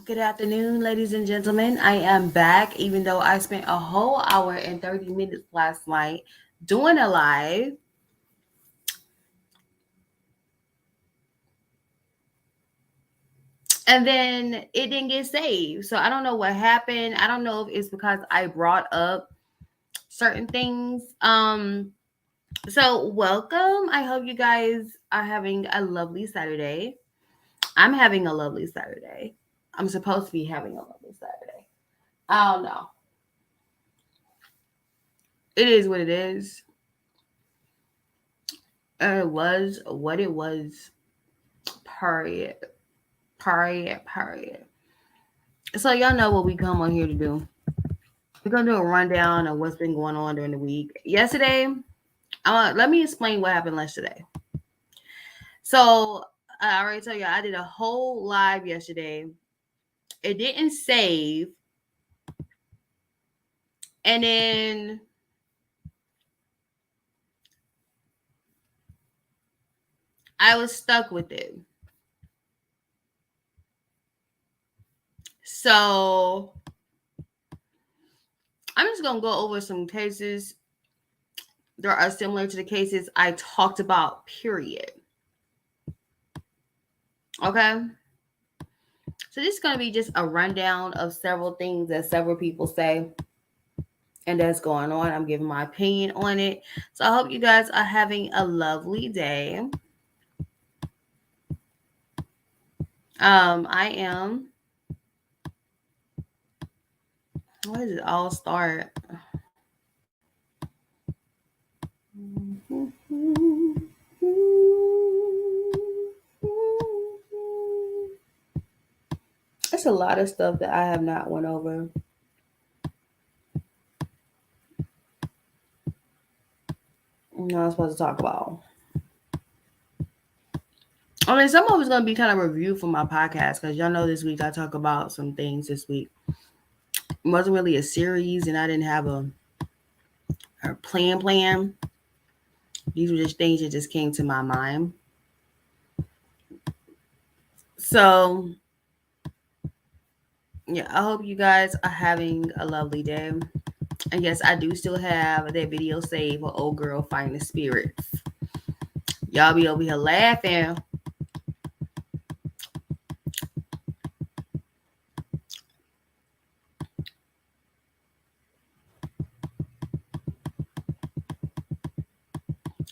Good afternoon, ladies and gentlemen. I am back, even though I spent a whole hour and 30 minutes last night doing a live. And then it didn't get saved. So I don't know what happened. I don't know if it's because I brought up certain things. So welcome. I hope you guys are having a lovely Saturday. I'm having a lovely Saturday. I'm supposed to be having a lovely Saturday. I don't know. It is what it is. It was what it was. Period. Period. Period. So y'all know what we come on here to do. We're gonna do a rundown of what's been going on during the week. Yesterday, let me explain what happened yesterday. So I already told you I did a whole live yesterday. It didn't save, and then I was stuck with it. So I'm just gonna go over some cases that are similar to the cases I talked about. Period. Okay. So this is going to be just a rundown of several things that several people say and that's going on. I'm giving my opinion on it. So I hope you guys are having a lovely day. I am. Where does it all start? It's a lot of stuff that I have not went over. I'm supposed to talk about. I mean, some of it's going to be kind of review for my podcast because y'all know this week I talk about some things this week. It wasn't really a series and I didn't have a plan. These were just things that just came to my mind. So, yeah, I hope you guys are having a lovely day. And yes, I do still have that video saved for old girl fighting the spirits. Y'all be over here laughing.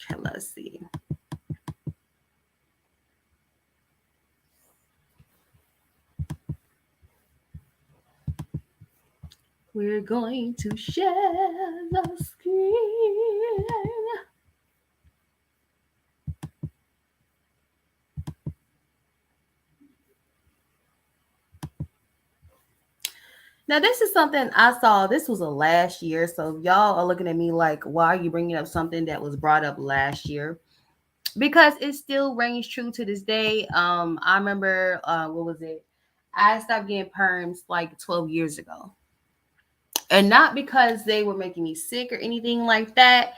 Okay, let's see. We're going to share the screen. Now, this is something I saw. This was a last year. So, y'all are looking at me like, why are you bringing up something that was brought up last year? Because it still rings true to this day. I remember, what was it? I stopped getting perms like 12 years ago. And not because they were making me sick or anything like that.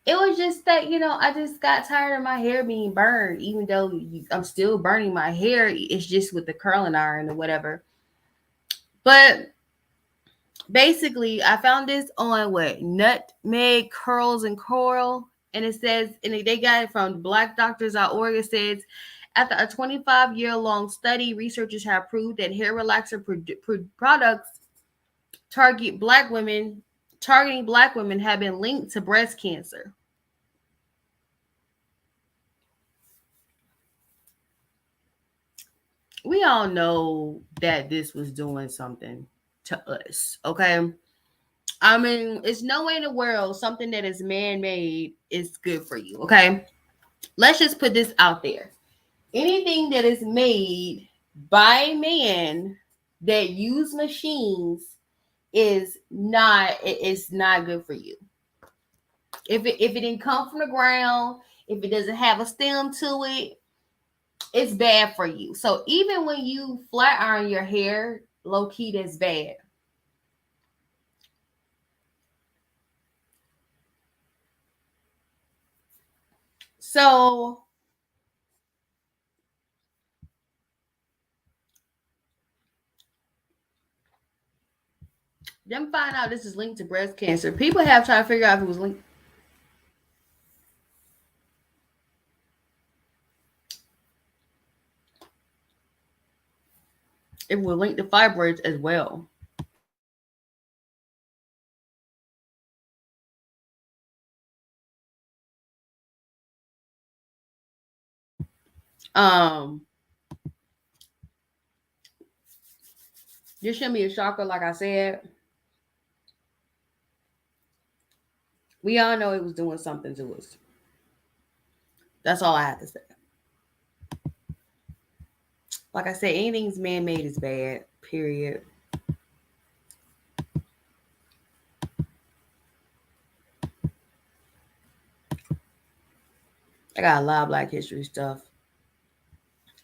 It was just that, I just got tired of my hair being burned, even though I'm still burning my hair. It's just with the curling iron or whatever. But basically, I found this on what? Nutmeg Curls and Coral. And it says, and they got it from blackdoctors.org. It says, after a 25-year-long study, researchers have proved that hair relaxer products target black women, targeting black women have been linked to breast cancer. We all know that this was doing something to us, okay? I mean, it's no way in the world something that is man-made is good for you, okay? Let's just put this out there. Anything that is made by man that use machines is not good for you. If it didn't come from the ground, if it doesn't have a stem to it, it's bad for you. So even when you flat iron your hair, low key, that's bad. So, Them find out this is linked to breast cancer. People have tried to figure out if it was linked. It will link to fibroids as well. Um, this shouldn't be a shocker, like I said. We all know it was doing something to us. That's all I have to say. Like I said, anything's man made is bad. Period. I got a lot of Black History stuff.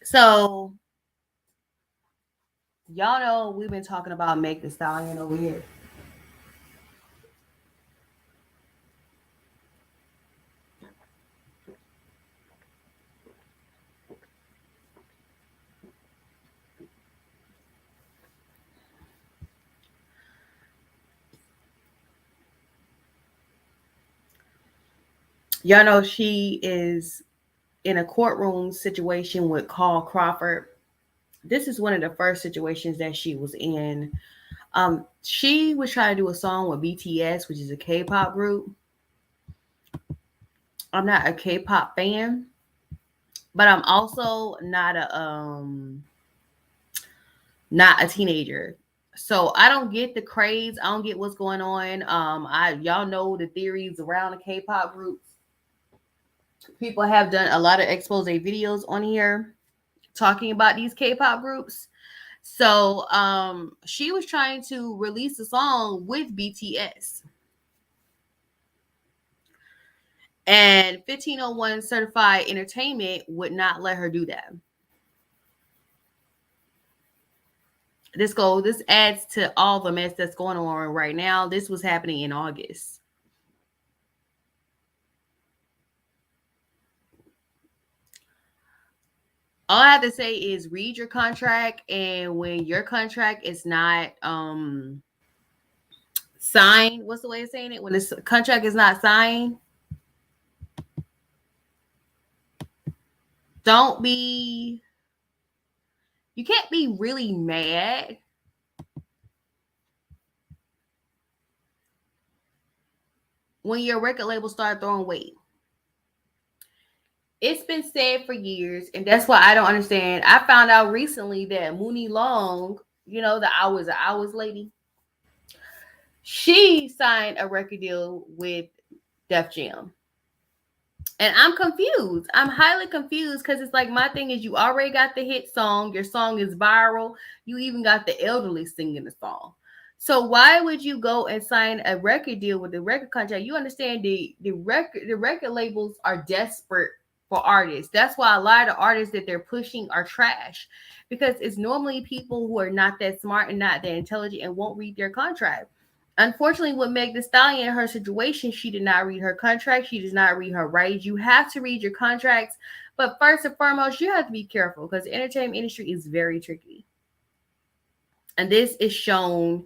So y'all know we've been talking about Meg the Stallion over here. Y'all know she is in a courtroom situation with Carl Crawford. This is one of the first situations that she was in. She was trying to do a song with BTS, which is a K-pop group. I'm not a K-pop fan, but I'm also not a teenager. So I don't get the craze. I don't get what's going on. I y'all know the theories around the K-pop groups. People have done a lot of expose videos on here talking about these K-pop groups. So she was trying to release a song with BTS. And 1501 Certified Entertainment would not let her do that. This adds to all the mess that's going on right now. This was happening in August. All I have to say is read your contract, and when your contract is not signed, what's the way of saying it? When the contract is not signed, don't be you can't be really mad when your record label start throwing weight. It's been said for years, and that's why I don't understand. I found out recently that Mooney Long, the Hours lady, she signed a record deal with Def Jam. And I'm confused. I'm highly confused because it's like my thing is you already got the hit song. Your song is viral. You even got the elderly singing the song. So why would you go and sign a record deal with the record contract? You understand the record labels are desperate for artists. That's why a lot of the artists that they're pushing are trash because it's normally people who are not that smart and not that intelligent and won't read their contract. Unfortunately, with Meg the Stallion, her situation, she did not read her contract. She does not read her rights. You have to read your contracts. But first and foremost, you have to be careful because the entertainment industry is very tricky. And this is shown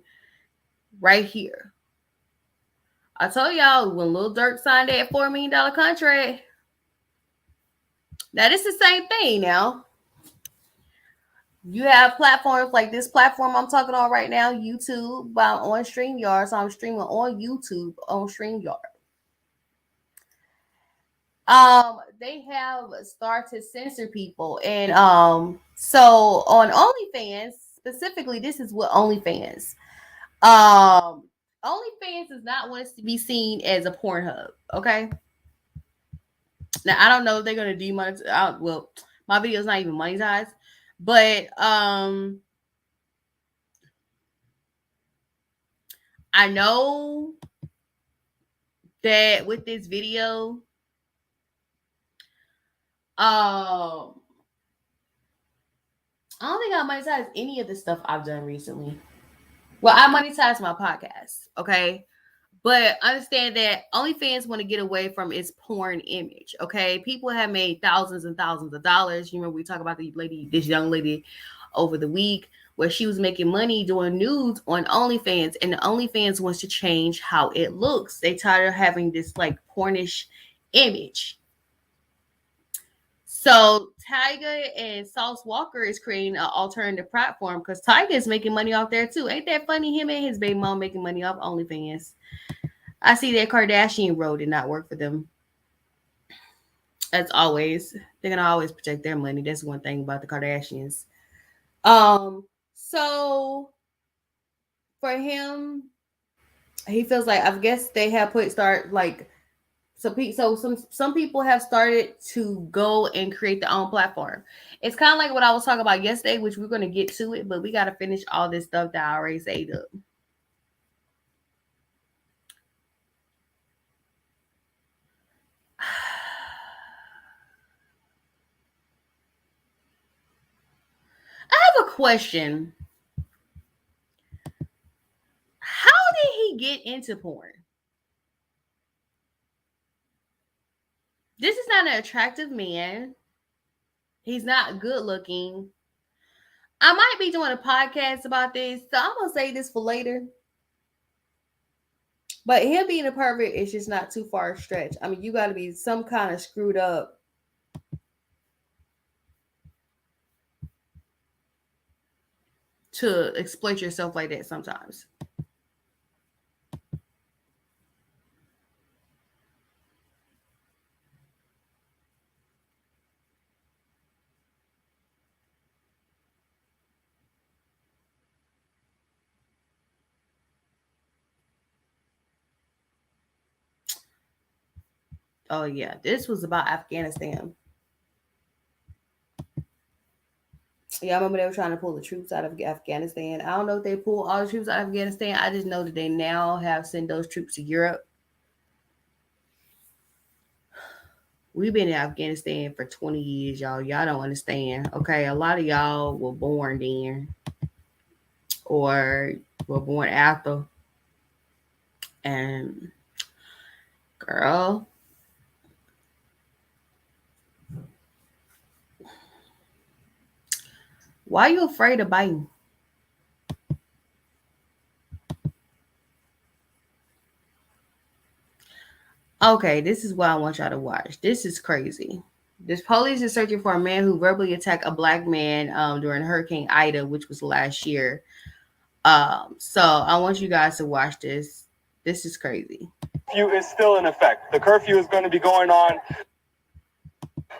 right here. I told y'all when Lil Durk signed that $4 million contract, that is the same thing now. You have platforms like this platform I'm talking on right now, YouTube, I'm on StreamYard, so I'm streaming on YouTube on StreamYard. They have started to censor people, and so on OnlyFans specifically, this is what OnlyFans. OnlyFans does not want us to be seen as a Pornhub, okay? Now I don't know if they're gonna demonetize. Well, my video's not even monetized, but I know that with this video, I don't think I monetized any of the stuff I've done recently. Well, I monetized my podcast, okay? But understand that OnlyFans want to get away from its porn image, okay? People have made thousands and thousands of dollars. You remember we talked about this young lady over the week where she was making money doing nudes on OnlyFans, and the OnlyFans wants to change how it looks. They tired of having this like pornish image. So Tyga and Sauce Walker is creating an alternative platform because Tyga is making money off there too. Ain't that funny? Him and his baby mom making money off OnlyFans. I see that Kardashian road did not work for them. As always, they're gonna always protect their money. That's one thing about the Kardashians. So for him, he feels like I guess they have put start like some people have started to go and create their own platform. It's kind of like what I was talking about yesterday, which we're gonna get to it, but we gotta finish all this stuff that I already said up. I have a question. How did he get into porn? This is not an attractive man. He's not good looking. I might be doing a podcast about this, so I'm gonna say this for later. But him being a pervert is just not too far a stretch. I mean, you got to be some kind of screwed up to exploit yourself like that sometimes. Oh yeah, this was about Afghanistan. Yeah, I remember they were trying to pull the troops out of Afghanistan. I don't know if they pulled all the troops out of Afghanistan. I just know that they now have sent those troops to Europe. We've been in Afghanistan for 20 years, y'all. Y'all don't understand. Okay, a lot of y'all were born then or were born after. And girl, why are you afraid of biting? Okay, this is what I want y'all to watch. This is crazy. This police is searching for a man who verbally attacked a black man during Hurricane Ida, which was last year. So I want you guys to watch this. This is crazy. Curfew is still in effect. The curfew is going to be going on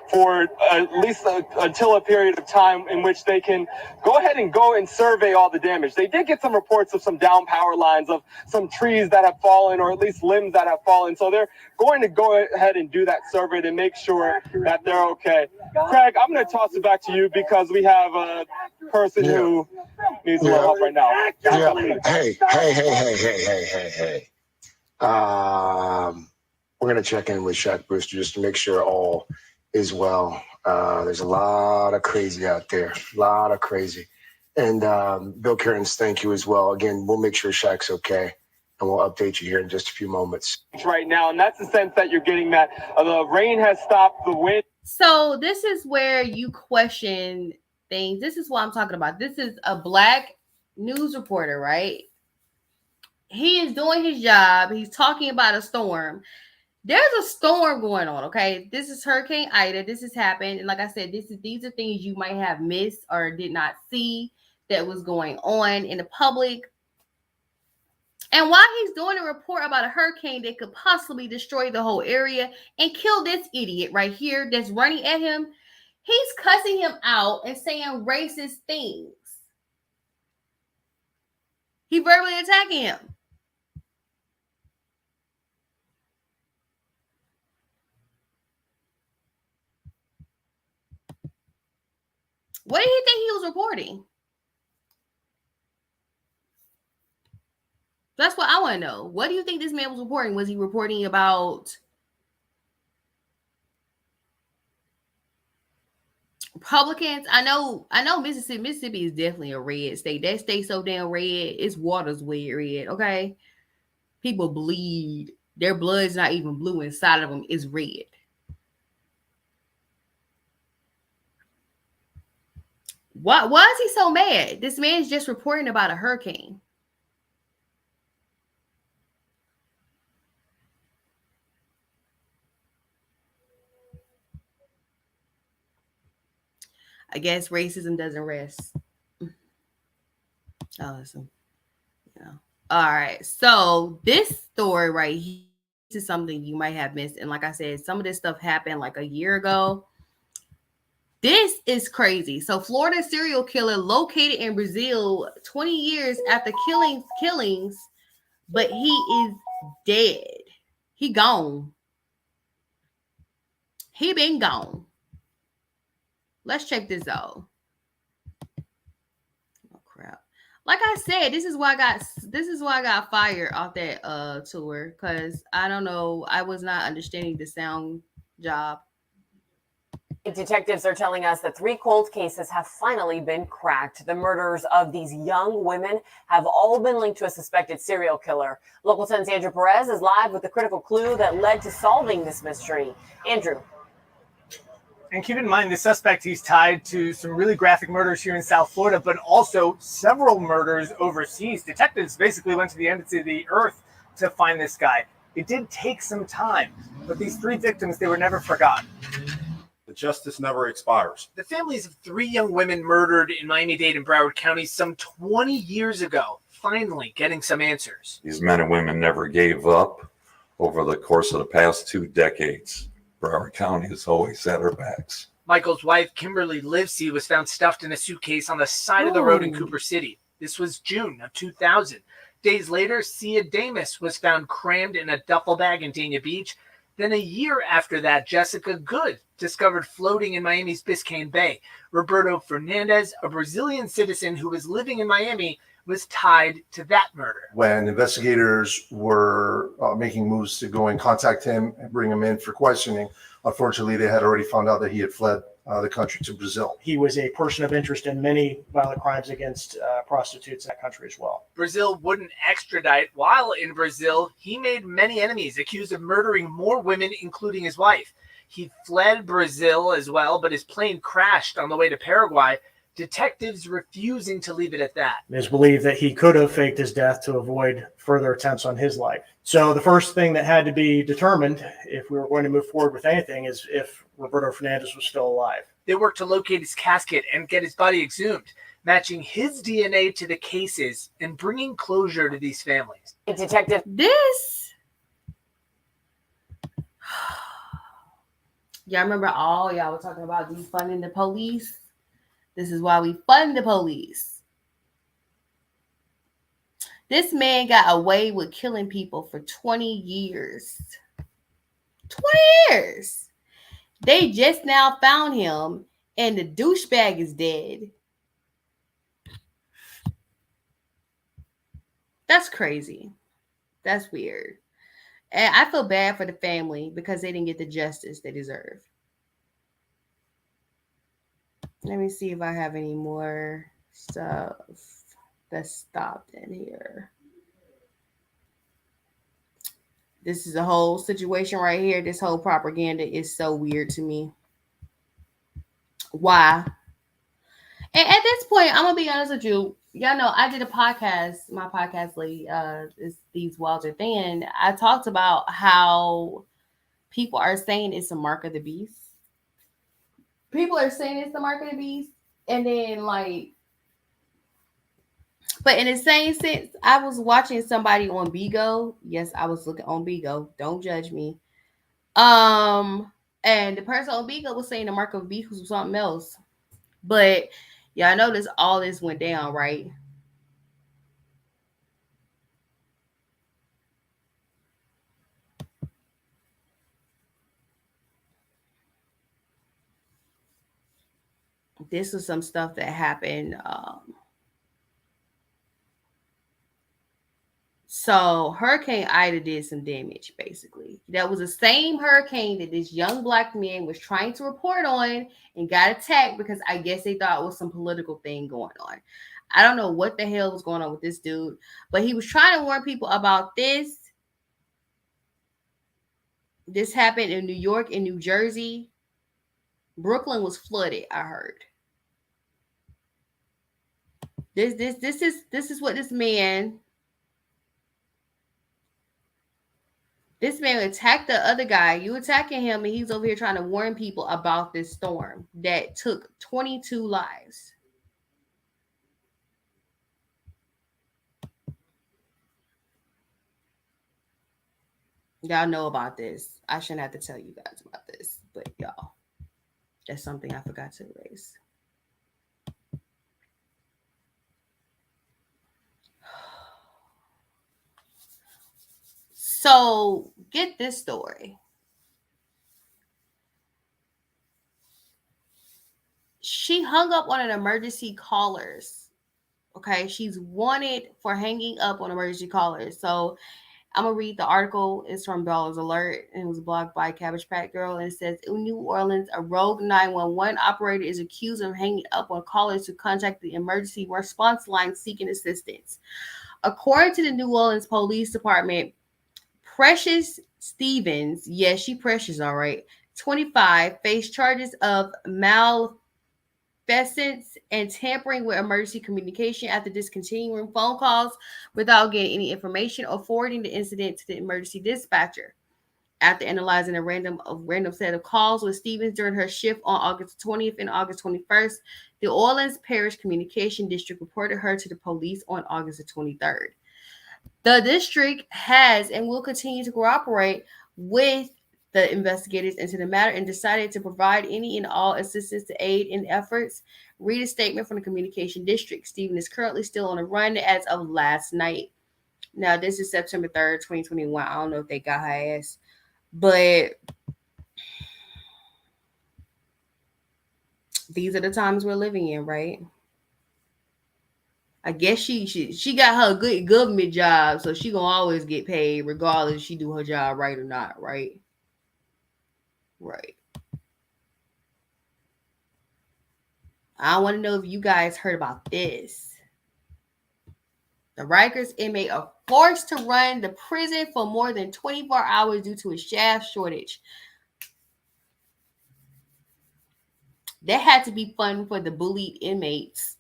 for at least until a period of time in which they can go ahead and go and survey all the damage. They did get some reports of some down power lines, of some trees that have fallen, or at least limbs that have fallen. So they're going to go ahead and do that survey to make sure that they're okay. Craig, I'm going to toss it back to you because we have a person who needs a little help right now. Hey. We're going to check in with Shaq Brewster just to make sure all is well. There's a lot of crazy out there, a lot of crazy. And Bill Curtins, thank you as well. Again, we'll make sure Shaq's okay, and we'll update you here in just a few moments. Right now, and that's the sense that you're getting, that the rain has stopped, the wind. So this is where you question things. This is what I'm talking about. This is a black news reporter, right? He is doing his job. He's talking about a storm. There's a storm going on, okay? This is Hurricane Ida. This has happened. And like I said, these are things you might have missed or did not see that was going on in the public. And while he's doing a report about a hurricane that could possibly destroy the whole area and kill this idiot right here that's running at him, he's cussing him out and saying racist things. He verbally attacking him. What did he think he was reporting? That's what I want to know. What do you think this man was reporting? Was he reporting about Republicans? I know Mississippi is definitely a red state. That state's so damn red. Its water's red, okay? People bleed. Their blood's not even blue inside of them. It's red. What? Why is he so mad? This man's just reporting about a hurricane. I guess racism doesn't rest. Oh, listen, you know. All right. So this story right here, this is something you might have missed. And like I said, some of this stuff happened like a year ago. This is crazy. So Florida serial killer located in Brazil 20 years after killings, but he is dead. He gone. He been gone. Let's check this out. Oh crap. Like I said, this is why I got fired off that tour, cuz I don't know, I was not understanding the sound job. Detectives are telling us that 3 cold cases have finally been cracked. The murders of these young women have all been linked to a suspected serial killer. Local 10's Andrew Perez is live with the critical clue that led to solving this mystery. Andrew. And keep in mind, the suspect, he's tied to some really graphic murders here in South Florida, but also several murders overseas. Detectives basically went to the ends of the earth to find this guy. It did take some time, but these 3 victims, they were never forgotten. The justice never expires. The families of 3 young women murdered in Miami-Dade and Broward County some 20 years ago, finally getting some answers. These men and women never gave up over the course of the past 2 decades. Broward County has always had our backs. Michael's wife, Kimberly Livesey, was found stuffed in a suitcase on the side of the road in Cooper City. This was June of 2000. Days later, Sia Damus was found crammed in a duffel bag in Dania Beach. Then a year after that, Jessica Good discovered floating in Miami's Biscayne Bay. Roberto Fernandez, a Brazilian citizen who was living in Miami, was tied to that murder. When investigators were making moves to go and contact him and bring him in for questioning, unfortunately, they had already found out that he had fled the country to Brazil. He was a person of interest in many violent crimes against prostitutes in that country as well. Brazil wouldn't extradite. While in Brazil, he made many enemies, accused of murdering more women, including his wife. He fled Brazil as well, but his plane crashed on the way to Paraguay. Detectives refusing to leave it at that. It is believed that he could have faked his death to avoid further attempts on his life. So the first thing that had to be determined, if we were going to move forward with anything, is if Roberto Fernandez was still alive. They worked to locate his casket and get his body exhumed, matching his DNA to the cases and bringing closure to these families. Detective. This. Y'all remember all y'all were talking about defunding the police? This is why we fund the police. This man got away with killing people for 20 years. 20 years. They just now found him, and the douchebag is dead. That's crazy. That's weird. And I feel bad for the family because they didn't get the justice they deserve. Let me see if I have any more stuff that's stopped in here. This is a whole situation right here. This whole propaganda is so weird to me. Why? And at this point, I'm gonna be honest with you. Y'all know I did a podcast. My podcast lady is These Walls Are Thin. I talked about how people are saying it's a mark of the beast. People are saying it's the mark of the beast, and then but in the same sense, I was watching somebody on Bigo. Yes, I was looking on Bigo. Don't judge me. And the person on Bigo was saying the mark of the beast was something else. But yeah, I noticed all this went down, right? This was some stuff that happened. So Hurricane Ida did some damage, basically. That was the same hurricane that this young black man was trying to report on and got attacked because I guess they thought it was some political thing going on. I don't know what the hell was going on with this dude, but he was trying to warn people about this. This happened in New York and New Jersey. Brooklyn was flooded, I heard. This is what this man attacked the other guy. You attacking him, and he's over here trying to warn people about this storm that took 22 lives. Y'all know about this. I shouldn't have to tell you guys about this, but y'all, that's something I forgot to erase. So, get this story. She hung up on an emergency callers. Okay, she's wanted for hanging up on emergency callers. So I'm gonna read the article. It's from Bell's Alert, and it was blogged by Cabbage Patch Girl. And it says, in New Orleans, a rogue 911 operator is accused of hanging up on callers to contact the emergency response line seeking assistance. According to the New Orleans Police Department, Precious Stevens, yes, she precious, all right, 25, faced charges of malfeasance and tampering with emergency communication after discontinuing phone calls without getting any information or forwarding the incident to the emergency dispatcher. After analyzing a random set of calls with Stevens during her shift on August 20th and August 21st, the Orleans Parish Communication District reported her to the police on August 23rd. The district has and will continue to cooperate with the investigators into the matter and decided to provide any and all assistance to aid in efforts. Read a statement from the communication district. Stephen is currently still on the run as of last night. Now, this is September 3rd, 2021. I don't know if they got her ass, but these are the times we're living in, right? I guess she got her good government job, so she gonna always get paid regardless if she do her job right or not, right? Right. I want to know if you guys heard about this. The Rikers inmate are forced to run the prison for more than 24 hours due to a shaft shortage. That had to be fun for the bullied inmates.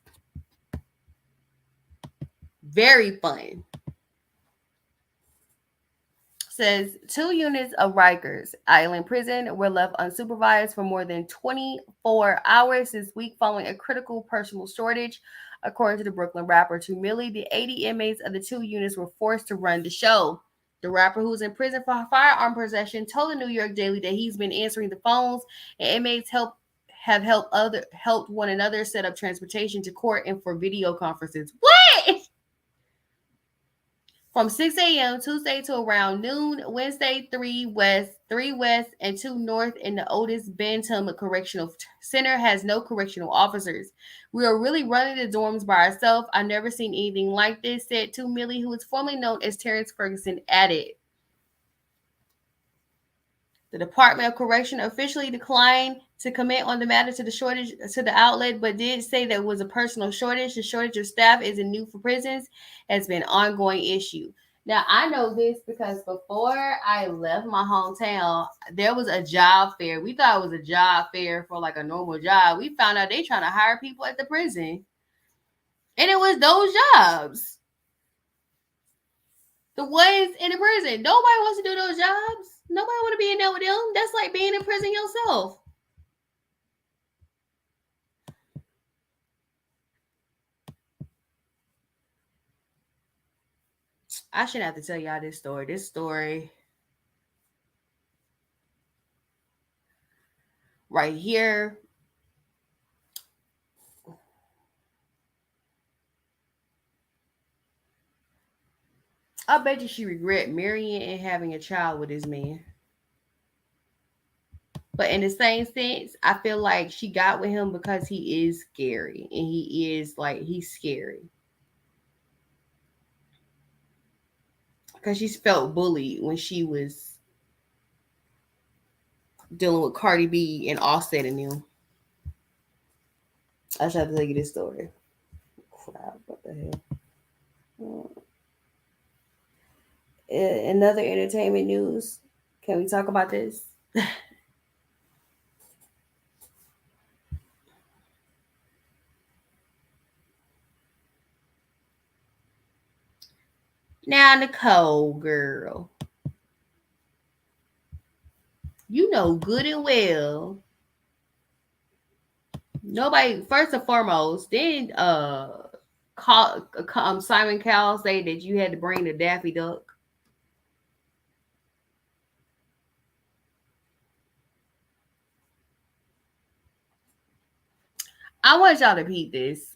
Very fun. Says 2 units of Rikers Island Prison were left unsupervised for more than 24 hours this week following a critical personal shortage. According to the Brooklyn rapper 2 Millie, the 80 inmates of the 2 units were forced to run the show. The rapper, who's in prison for firearm possession, told the New York Daily that he's been answering the phones and inmates have helped one another set up transportation to court and for video conferences. What? From 6 a.m. Tuesday to around noon, Wednesday, 3 West, and 2 North in the Otis Bantam Correctional Center has no correctional officers. We are really running the dorms by ourselves. I've never seen anything like this, said 2 Millie, who is formerly known as Terrence Ferguson, added. The Department of Correction officially declined to comment on the matter to the outlet, but did say that it was a personal shortage. The shortage of staff isn't new for prisons; has been an ongoing issue. Now I know this because before I left my hometown, there was a job fair. We thought it was a job fair for like a normal job. We found out they trying to hire people at the prison, and it was those jobs. The ones in the prison. Nobody wants to do those jobs. Nobody want to be in there with them. That's like being in prison yourself. I shouldn't have to tell y'all this story. This story right here. I bet you she regret marrying and having a child with this man. But in the same sense, I feel like she got with him because he is scary. And he's scary. Because she's felt bullied when she was dealing with Cardi B and Offset and them. I just have to tell you this story. Crap, what the hell? Another entertainment news. Can we talk about this? Now, Nicole, girl, you know good and well. Nobody, first and foremost, then Simon Cowell say that you had to bring the Daffy Duck. I want y'all to repeat this.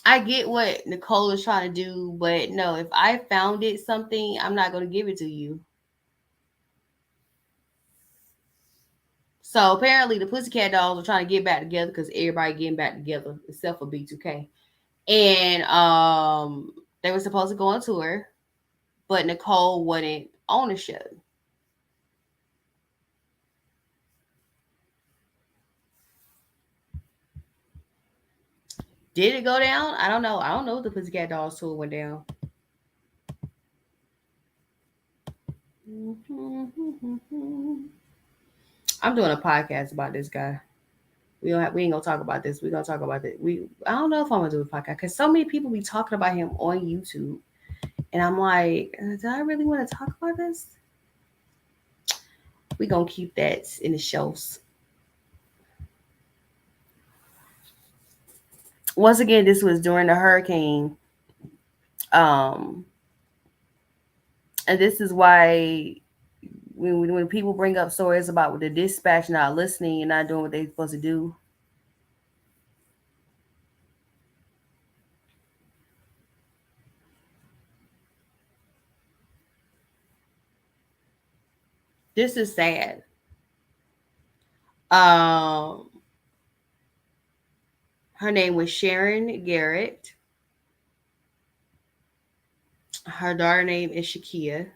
I get what Nicole is trying to do, but no, if I found it something, I'm not going to give it to you. So apparently the Pussycat Dolls are trying to get back together because everybody getting back together except for B2K. And they were supposed to go on tour, but Nicole wasn't on the show. Did it go down? I don't know. I don't know if the Pussycat Dolls tour went down. I'm doing a podcast about this guy. We ain't gonna talk about this. We're gonna talk about it. I don't know if I'm gonna do a podcast because so many people be talking about him on YouTube, and I'm like, do I really want to talk about this? We gonna keep that in the shows. Once again, this was during the hurricane, um, and this is why when people bring up stories about the dispatch not listening and not doing what they're supposed to do. This is sad. Um, Her name was Sharon Garrett. Her daughter name is Shakia.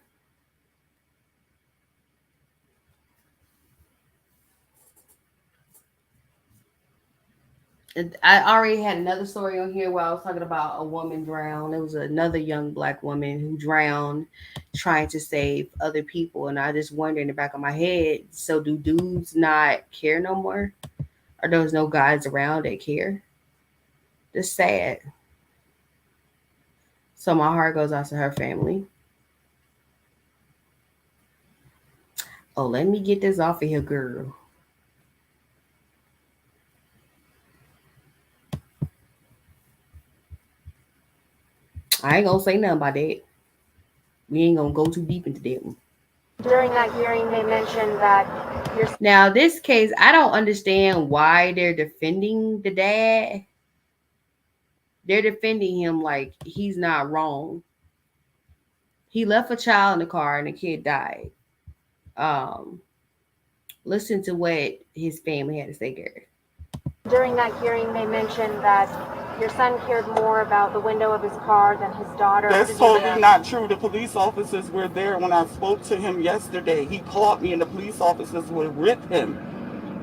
I already had another story on here where I was talking about a woman drowned. It was another young black woman who drowned trying to save other people. And I just wonder in the back of my head, so do dudes not care no more? Or there's no guys around that care? It's sad. So my heart goes out to her family. Oh, let me get this off of here, girl. I ain't gonna say nothing about that. We ain't gonna go too deep into that one. During that hearing, they mentioned that Now, this case, I don't understand why they're defending the dad. They're defending him like he's not wrong. He left a child in the car and the kid died. Um, Listen to what his family had to say, Gary. During that hearing, they mentioned that your son cared more about the window of his car than his daughter. That's totally not true. The police officers were there when I spoke to him yesterday. He called me and the police officers were with him.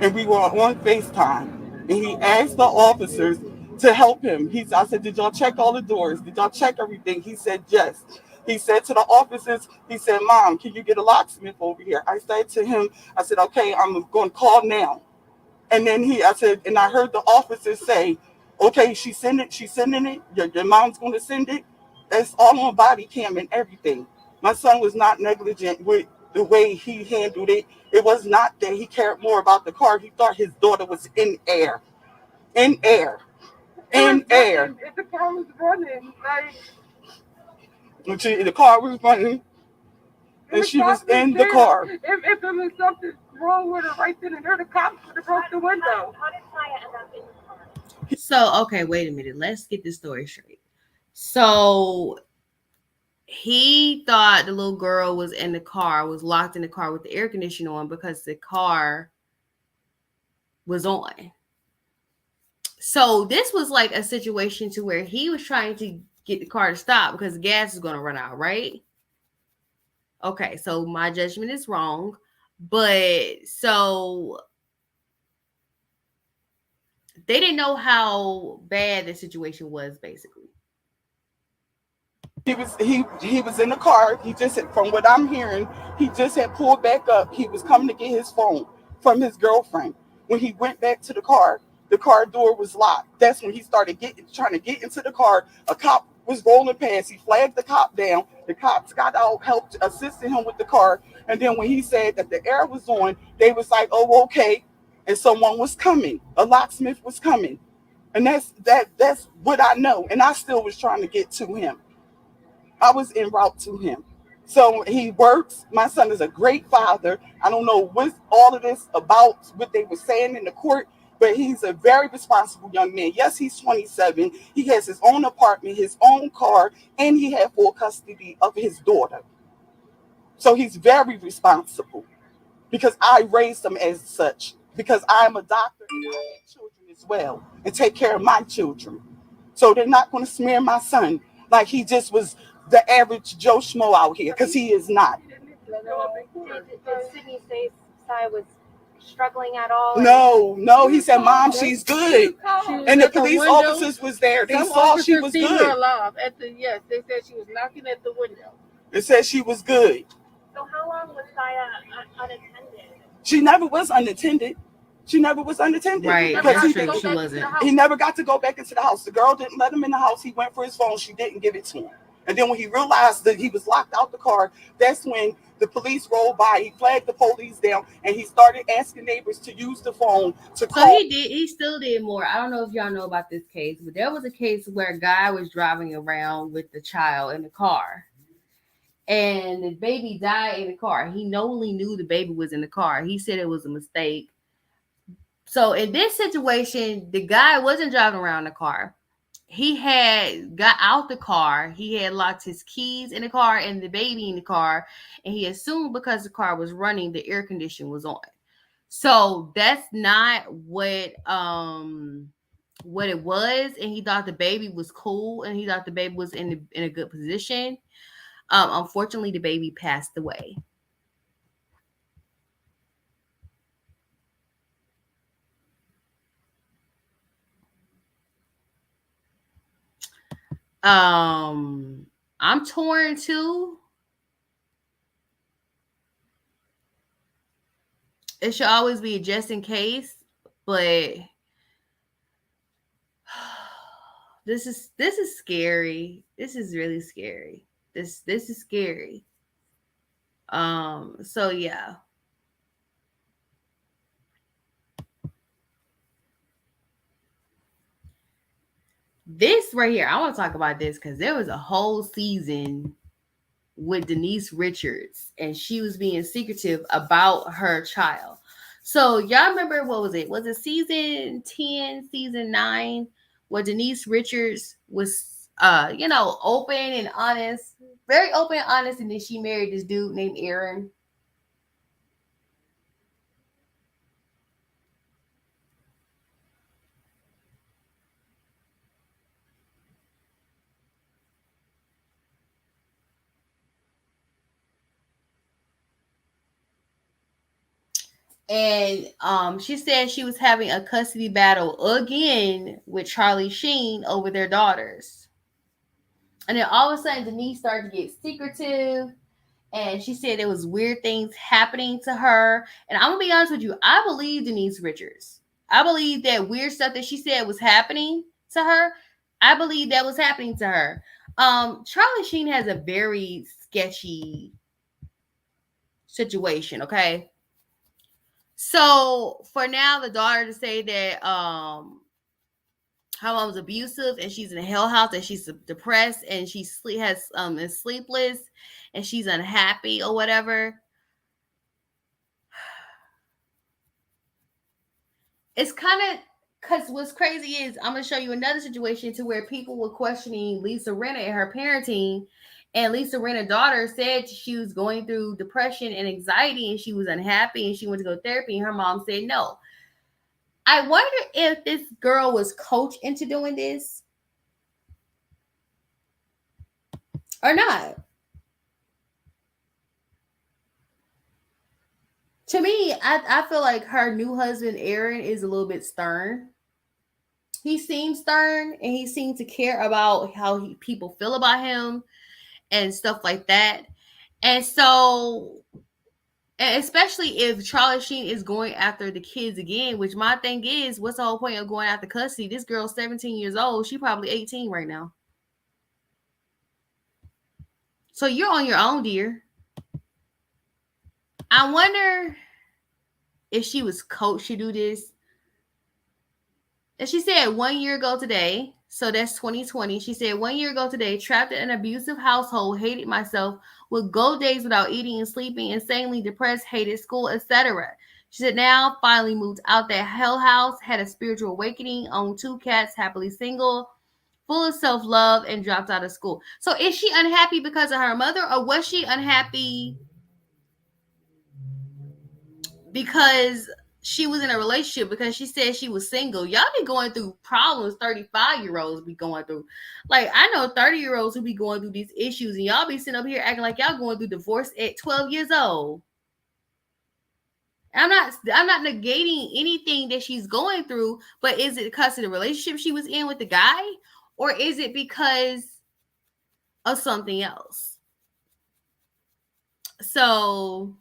And we were on FaceTime. And he asked the officers to help him. I said, did y'all check all the doors? Did y'all check everything? He said, yes. He said to the officers, he said, Mom, can you get a locksmith over here? I said to him, I said, okay, I'm going to call now. And then I said, and I heard the officer say, okay, she's sending it. Your mom's going to send it. That's all on body cam and everything. My son was not negligent with the way he handled it. It was not that he cared more about the car. He thought his daughter was in air. In air. In air. If the car was running, The car was running. And she was in the car. If there was something wrong with her right then and there, the cops would have broke the window. How did Maya end up in the car? So, okay, wait a minute. Let's get this story straight. So, he thought the little girl was in the car, was locked in the car with the air conditioner on because the car was on. So, this was like a situation to where he was trying to get the car to stop because the gas is going to run out, right? Okay, so my judgment is wrong. But so they didn't know how bad the situation was, basically. He was in the car. He just, from what I'm hearing, he just had pulled back up. He was coming to get his phone from his girlfriend. When he went back to the car door was locked. That's when he started trying to get into the car. A cop was rolling past. He flagged the cop down. The cops got out, helped, assisted him with the car. And then when he said that the air was on, they was like, "Oh, okay." And someone was coming. A locksmith was coming. And that's what I know. And I still was trying to get to him. I was en route to him. So he works. My son is a great father. I don't know what all of this about what they were saying in the court, but he's a very responsible young man. Yes, he's 27. He has his own apartment, his own car, and he had full custody of his daughter. So he's very responsible because I raised him as such, because I'm a doctor and I have children as well and take care of my children. So they're not going to smear my son like he just was the average Joe Schmo out here, because he is not. Did Sydney say Sai was struggling at all? No. He said, "Mom, she's good." And the police officers was there. They saw she was good. Alive yes, they said she was knocking at the window. They said she was good. So how long was Saya unattended? She never was unattended. Right. Because She wasn't. he never got to go back into the house. The girl didn't let him in the house. He went for his phone. She didn't give it to him. And then when he realized that he was locked out the car, that's when the police rolled by. He flagged the police down, and he started asking neighbors to use the phone to call. So he still did more. I don't know if y'all know about this case, but there was a case where a guy was driving around with the child in the car, and the baby died in the car. He only knew the baby was in the car. He said it was a mistake. So in this situation, the guy wasn't driving around the car. He had got out the car. He had locked his keys in the car and the baby in the car. And he assumed because the car was running, the air condition was on. So that's not what it was. And he thought the baby was cool, and he thought the baby was in a good position. Unfortunately, the baby passed away. I'm torn too. It should always be a just in case, but this is scary. This is really scary. This is scary. So yeah. This right here, I want to talk about this because there was a whole season with Denise Richards, and she was being secretive about her child. So y'all remember, what was it? Was it season 10, season 9, where Denise Richards was open and honest, very open and honest, and then she married this dude named Aaron. And she said she was having a custody battle again with Charlie Sheen over their daughters. And then all of a sudden, Denise started to get secretive. And she said there was weird things happening to her. And I'm going to be honest with you. I believe Denise Richards. I believe that weird stuff that she said was happening to her. I believe that was happening to her. Charlie Sheen has a very sketchy situation, okay? So for now, the daughter to say that her mom was abusive and she's in a hell house and she's depressed and she is sleepless and she's unhappy or whatever. It's kind of, because what's crazy is I'm going to show you another situation to where people were questioning Lisa Rinna and her parenting. And Lisa Rinna's daughter said she was going through depression and anxiety and she was unhappy and she went to go to therapy, and her mom said no. I wonder if this girl was coached into doing this or not. To me, I feel like her new husband, Aaron, is a little bit stern. He seems stern and he seems to care about how people feel about him and stuff like that. And so, and especially if Charlie Sheen is going after the kids again, which my thing is, what's the whole point of going after custody? This girl's 17 years old. She probably 18 right now. So you're on your own, dear. I wonder if she was coached to do this. And she said 1 year ago today, so that's 2020. She said 1 year ago today, trapped in an abusive household, hated myself, would go days without eating and sleeping, insanely depressed, hated school, etc. She said now finally moved out that hell house, had a spiritual awakening, owned 2 cats, happily single, full of self-love, and dropped out of school. So is she unhappy because of her mother, or was she unhappy because she was in a relationship, because she said she was single? Y'all be going through problems 35-year-olds be going through. Like, I know 30-year-olds who be going through these issues, and y'all be sitting up here acting like y'all going through divorce at 12 years old. I'm not negating anything that she's going through, but is it because of the relationship she was in with the guy, or is it because of something else? So,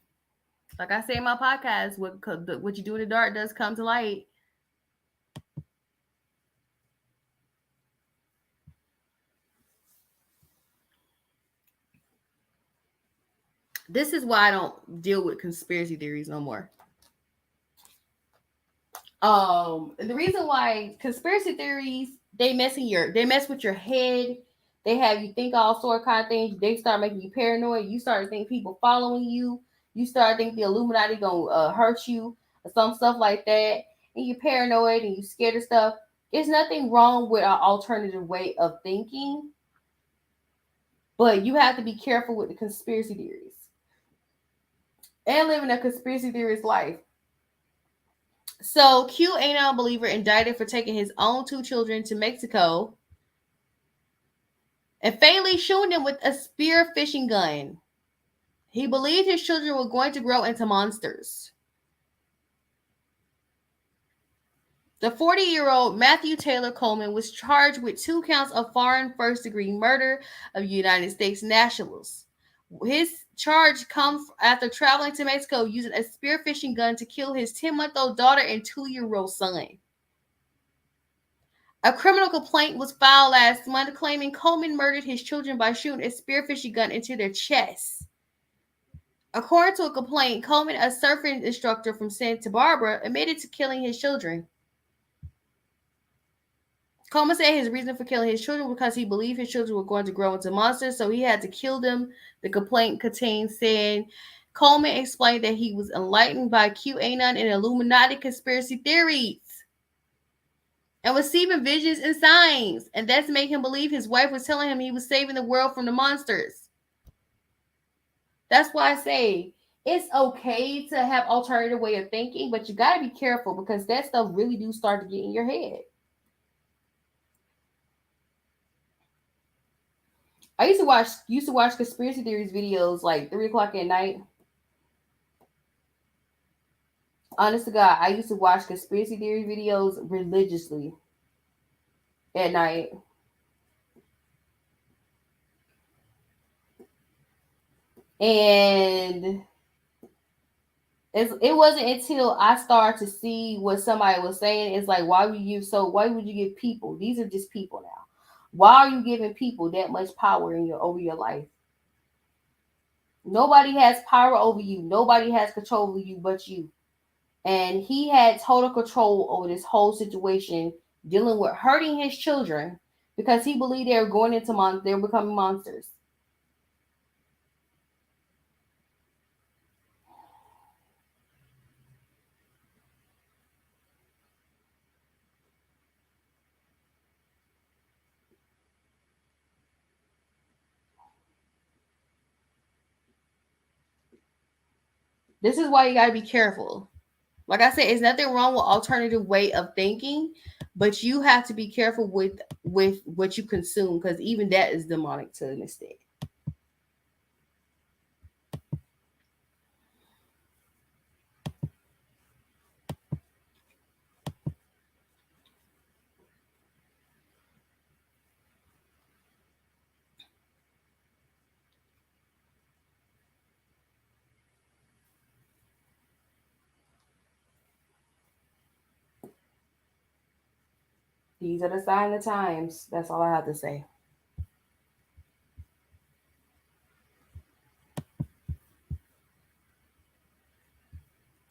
like I say in my podcast, what you do in the dark does come to light. This is why I don't deal with conspiracy theories no more. The reason why conspiracy theories, they mess with your head. They have you think all sort of kind of things. They start making you paranoid. You start to think people following you. You start to think the Illuminati gonna hurt you or some stuff like that. And you're paranoid and you scared of stuff. There's nothing wrong with an alternative way of thinking, but you have to be careful with the conspiracy theories and living a conspiracy theorist life. So, QAnon believer indicted for taking his own 2 children to Mexico and fatally shooting them with a spear fishing gun. He believed his children were going to grow into monsters. The 40-year-old Matthew Taylor Coleman was charged with 2 counts of foreign first-degree murder of United States nationals. His charge comes after traveling to Mexico using a spearfishing gun to kill his 10-month-old daughter and 2-year-old son. A criminal complaint was filed last month claiming Coleman murdered his children by shooting a spearfishing gun into their chests. According to a complaint, Coleman, a surfing instructor from Santa Barbara, admitted to killing his children. Coleman said his reason for killing his children was because he believed his children were going to grow into monsters, so he had to kill them. The complaint contained saying Coleman explained that he was enlightened by QAnon and Illuminati conspiracy theories and receiving visions and signs, and that's made him believe his wife was telling him he was saving the world from the monsters. That's why I say it's okay to have alternative way of thinking, but you got to be careful because that stuff really do start to get in your head. I used to watch conspiracy theories videos like 3:00 at night. Honest to God, I used to watch conspiracy theory videos religiously at night. And it wasn't until I started to see what somebody was saying. It's like, why would you give people? These are just people now. Why are you giving people that much power over your life? Nobody has power over you. Nobody has control over you but you. And he had total control over this whole situation, dealing with hurting his children because he believed they were going into they were becoming monsters. This is why you got to be careful. Like I said, it's nothing wrong with alternative way of thinking, but you have to be careful with what you consume because even that is demonic to an extent. These are the signs of times. That's all I have to say.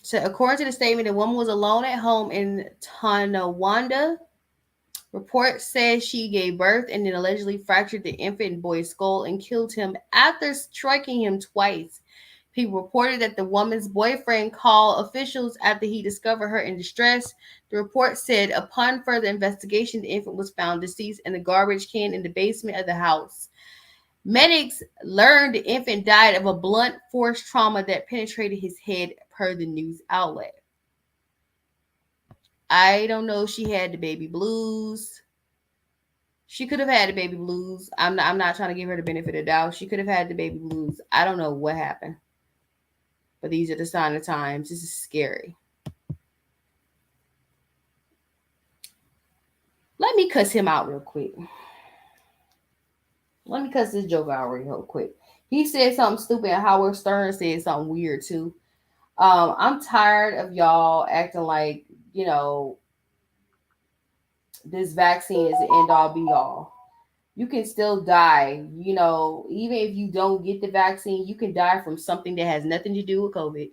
So according to the statement, the woman was alone at home in Tonawanda. Report says she gave birth and then allegedly fractured the infant boy's skull and killed him after striking him twice. People reported that the woman's boyfriend called officials after he discovered her in distress. The report said upon further investigation, the infant was found deceased in a garbage can in the basement of the house. Medics learned the infant died of a blunt force trauma that penetrated his head, per the news outlet. I don't know if she had the baby blues. She could have had the baby blues. I'm not trying to give her the benefit of the doubt. She could have had the baby blues. I don't know what happened. But these are the sign of times. This is scary. Let me cuss him out real quick. Let me cuss this joke out real quick. He said something stupid, and Howard Stern said something weird too. I'm tired of y'all acting like, this vaccine is the end all be all. You can still die, even if you don't get the vaccine, you can die from something that has nothing to do with COVID.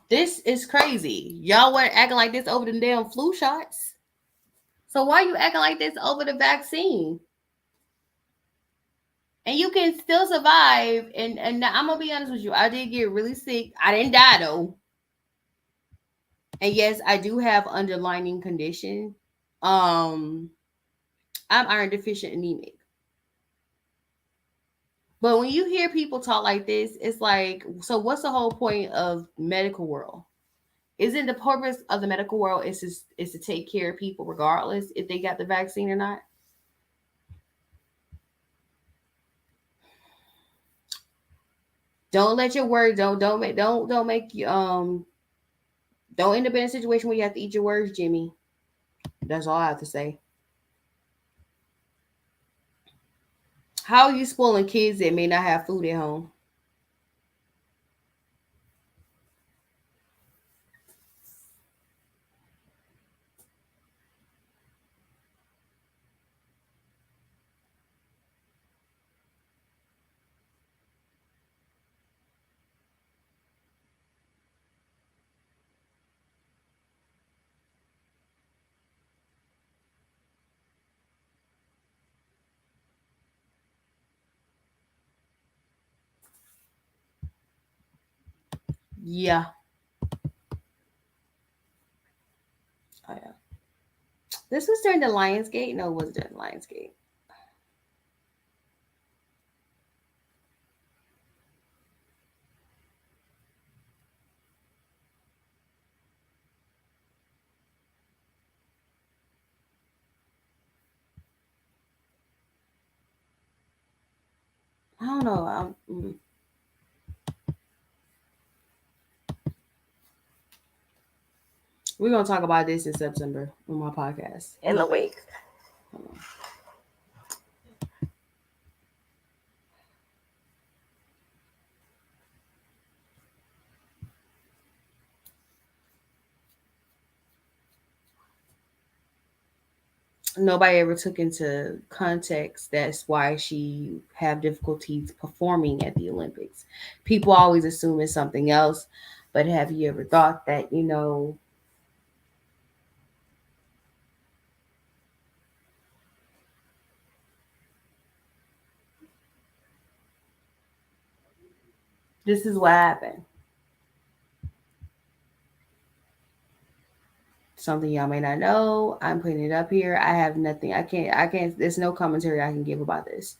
This is crazy. Y'all weren't acting like this over the damn flu shots. So why are you acting like this over the vaccine? And you can still survive. And I'm gonna be honest with you, I did get really sick. I didn't die though. And yes, I do have underlying condition. Um, I'm iron deficient anemic. But when you hear people talk like this, it's like, so what's the whole point of medical world? Isn't the purpose of the medical world is to take care of people regardless if they got the vaccine or not? Don't let your word don't make you don't end up in a situation where you have to eat your words, Jimmy. That's all I have to say. How are you spoiling kids that may not have food at home? Yeah. Oh, yeah. This was during the Lionsgate? No, it wasn't during Lionsgate. I don't know. We're gonna talk about this in September on my podcast. In the week. Nobody ever took into context that's why she have difficulties performing at the Olympics. People always assume it's something else, but have you ever thought that, this is what happened? Something y'all may not know. I'm putting it up here. I have nothing. I can't there's no commentary I can give about this.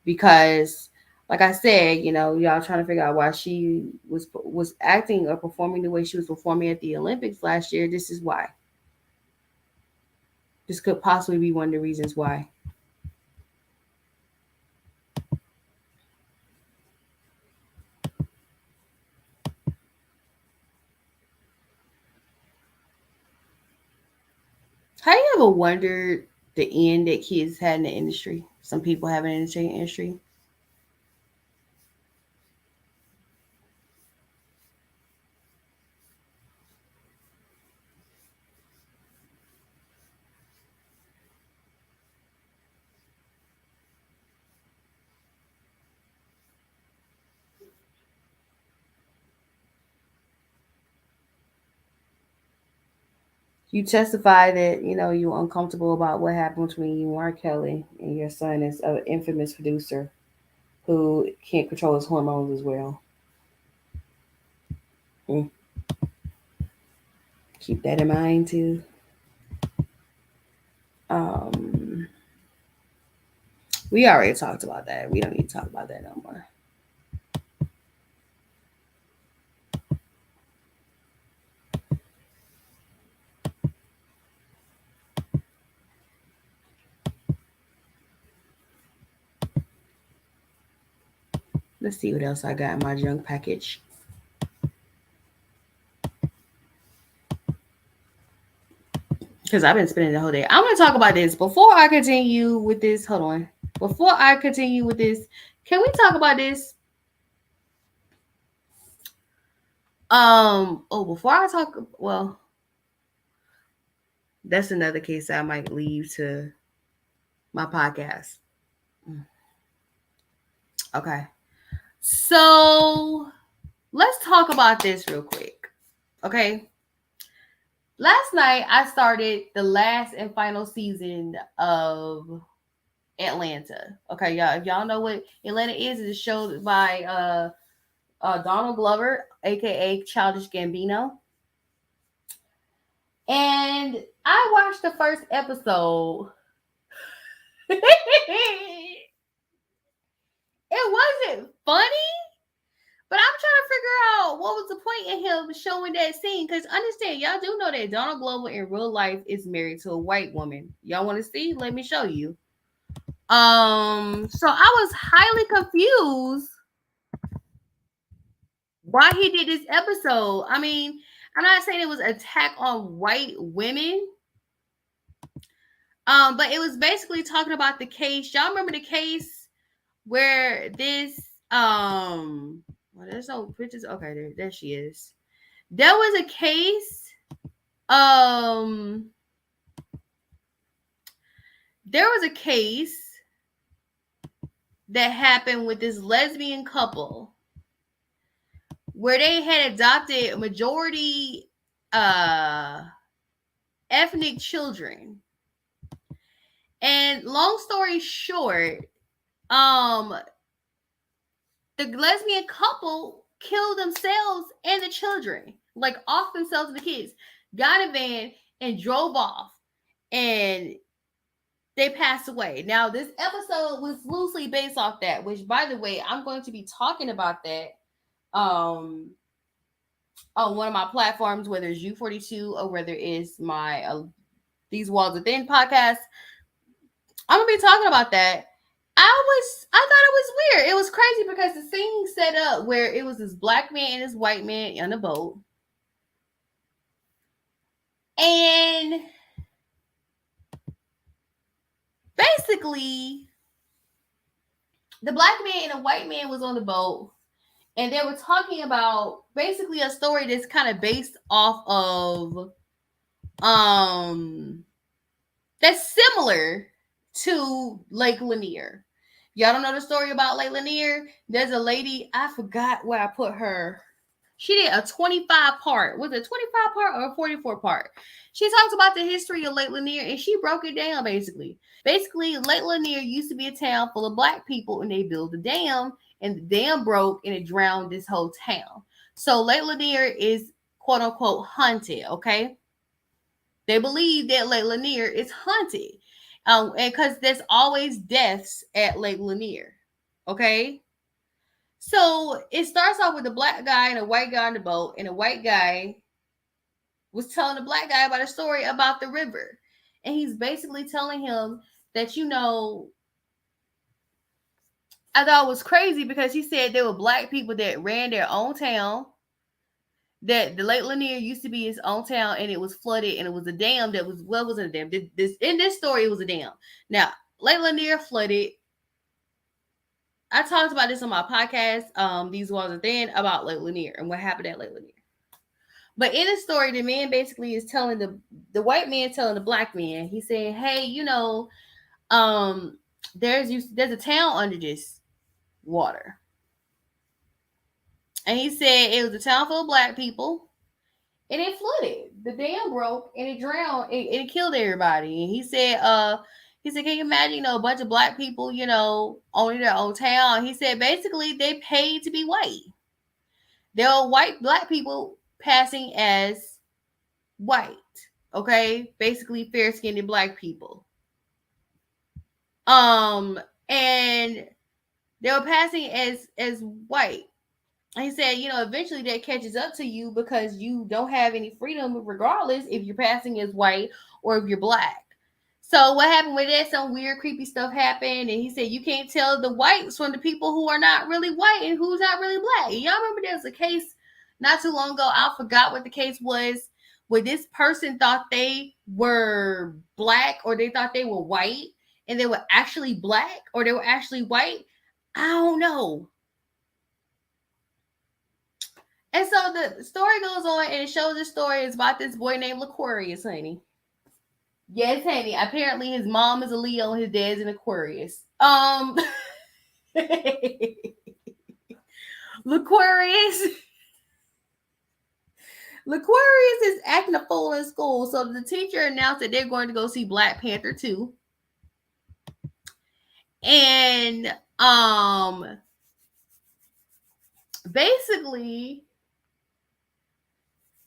Because like I said, y'all trying to figure out why she was acting or performing the way she was performing at the Olympics last year. This is why. This could possibly be one of the reasons why. Have you ever wondered the end that kids had in the industry. Some people have in the entertainment industry. You testify that you were uncomfortable about what happened between you and R. Kelly, and your son is an infamous producer who can't control his hormones as well. Mm. Keep that in mind too. Um, we already talked about that. We don't need to talk about that no more. Let's see what else I got in my junk package. Because I've been spending the whole day. I'm going to talk about this before I continue with this. Hold on. Before I continue with this, can we talk about this? Before I talk, well, that's another case I might leave to my podcast. Okay. So let's talk about this real quick. Okay. Last night I started the last and final season of Atlanta. Okay, y'all. If y'all know what Atlanta is, it's a show by Donald Glover, aka Childish Gambino. And I watched the first episode. It wasn't funny, but I'm trying to figure out what was the point in him showing that scene. Because understand, y'all do know that Donald Glover in real life is married to a white woman. Y'all want to see? Let me show you. So I was highly confused why he did this episode. I mean, I'm not saying it was attack on white women. But it was basically talking about the case. Y'all remember the case where this well, there's no pictures. Okay, there she is. There was a case. There was a case that happened with this lesbian couple where they had adopted majority ethnic children. And long story short, the lesbian couple killed themselves and the children, like off themselves and the kids, got in a van and drove off, and they passed away. Now, this episode was loosely based off that, which, by the way, I'm going to be talking about that on one of my platforms, whether it's U42 or whether it's my These Walls Within podcast. I'm gonna be talking about that. I thought it was weird. It was crazy because the scene set up where it was this black man and this white man on a boat. And basically, the black man and the white man was on the boat, and they were talking about basically a story that's kind of based off of that's similar to Lake Lanier. Y'all don't know the story about Lake Lanier? There's a lady, I forgot where I put her. She did a 25 part. Was it 25 part or a 44 part? She talks about the history of Lake Lanier, and she broke it down basically. Basically, Lake Lanier used to be a town full of black people, and they built a dam, and the dam broke, and it drowned this whole town. So Lake Lanier is quote unquote haunted, okay? They believe that Lake Lanier is haunted. And because there's always deaths at Lake Lanier, okay? So it starts off with a black guy and a white guy on the boat, and a white guy was telling the black guy about a story about the river. And he's basically telling him that, I thought it was crazy because he said there were black people that ran their own town, that the Lake Lanier used to be its own town, and it was flooded, and it was a dam that was, well, it wasn't a dam. This in this story, it was a dam. Now, Lake Lanier flooded. I talked about this on my podcast, These Walls Are Thin, about Lake Lanier and what happened at Lake Lanier. But in the story, the man basically is telling the white man telling the black man, he's saying, hey, there's a town under this water. And he said it was a town full of black people, and it flooded. The dam broke and it drowned, and it killed everybody. And he said, can you imagine, a bunch of black people, owning their own town? He said basically they paid to be white. There are black people passing as white. Okay, basically fair skinned black people. And they were passing as white. And he said, eventually that catches up to you because you don't have any freedom, regardless if you're passing as white or if you're black. So what happened with that? Some weird, creepy stuff happened, and he said you can't tell the whites from the people who are not really white and who's not really black. And y'all remember there was a case not too long ago. I forgot what the case was, where this person thought they were black or they thought they were white, and they were actually black or they were actually white. I don't know. And so the story goes on, and it shows the story is about this boy named Aquarius, honey. Yes, honey. Apparently his mom is a Leo and his dad's an Aquarius. L'Aquarius is acting a fool in school. So the teacher announced that they're going to go see Black Panther 2. And basically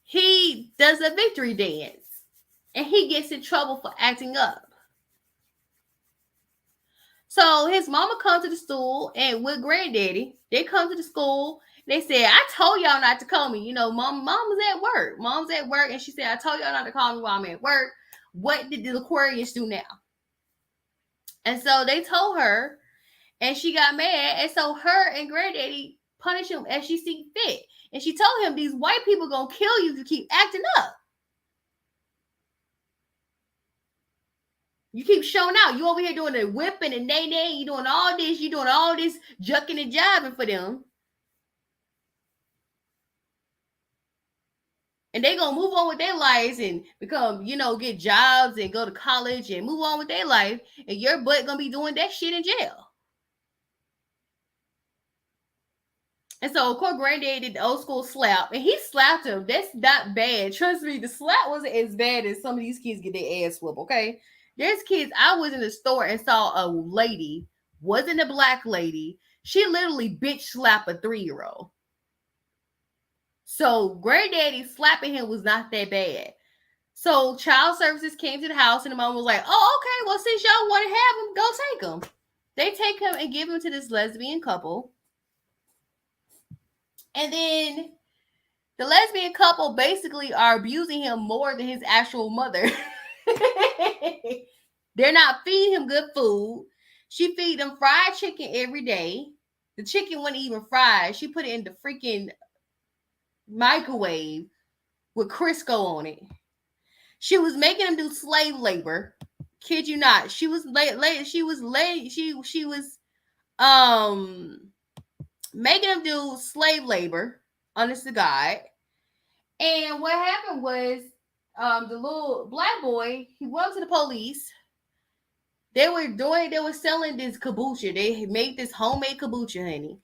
he does a victory dance. And he gets in trouble for acting up. So his mama comes to the school, and with granddaddy, they come to the school. They said, I told y'all not to call me. Mom was at work. Mom's at work, and she said, I told y'all not to call me while I'm at work. What did the Aquarius do now? And so they told her, and she got mad. And so her and granddaddy punished him as she see fit. And she told him, these white people gonna kill you if you keep acting up. You keep showing out. You over here doing the whipping and nay-nay. You doing all this. You doing all this jucking and jiving for them. And they going to move on with their lives and become, get jobs and go to college and move on with their life. And your butt going to be doing that shit in jail. And so, of course, granddad did the old school slap. And he slapped him. That's not bad. Trust me, the slap wasn't as bad as some of these kids get their ass whooped, okay? There's kids, I was in the store and saw a lady, wasn't a black lady. She literally bitch slapped a 3-year-old. So granddaddy slapping him was not that bad. So child services came to the house, and the mom was like, oh, okay, well, since y'all want to have him, go take him. They take him and give him to this lesbian couple. And then the lesbian couple basically are abusing him more than his actual mother. They're not feeding him good food. She feed him fried chicken every day. The chicken wasn't even fried. She put it in the freaking microwave with Crisco on it. She was making him do slave labor. Kid you not. She was making him do slave labor, honest to God. And what happened was the little black boy, he went to the police. They were selling this kombucha. They made this homemade kombucha, honey.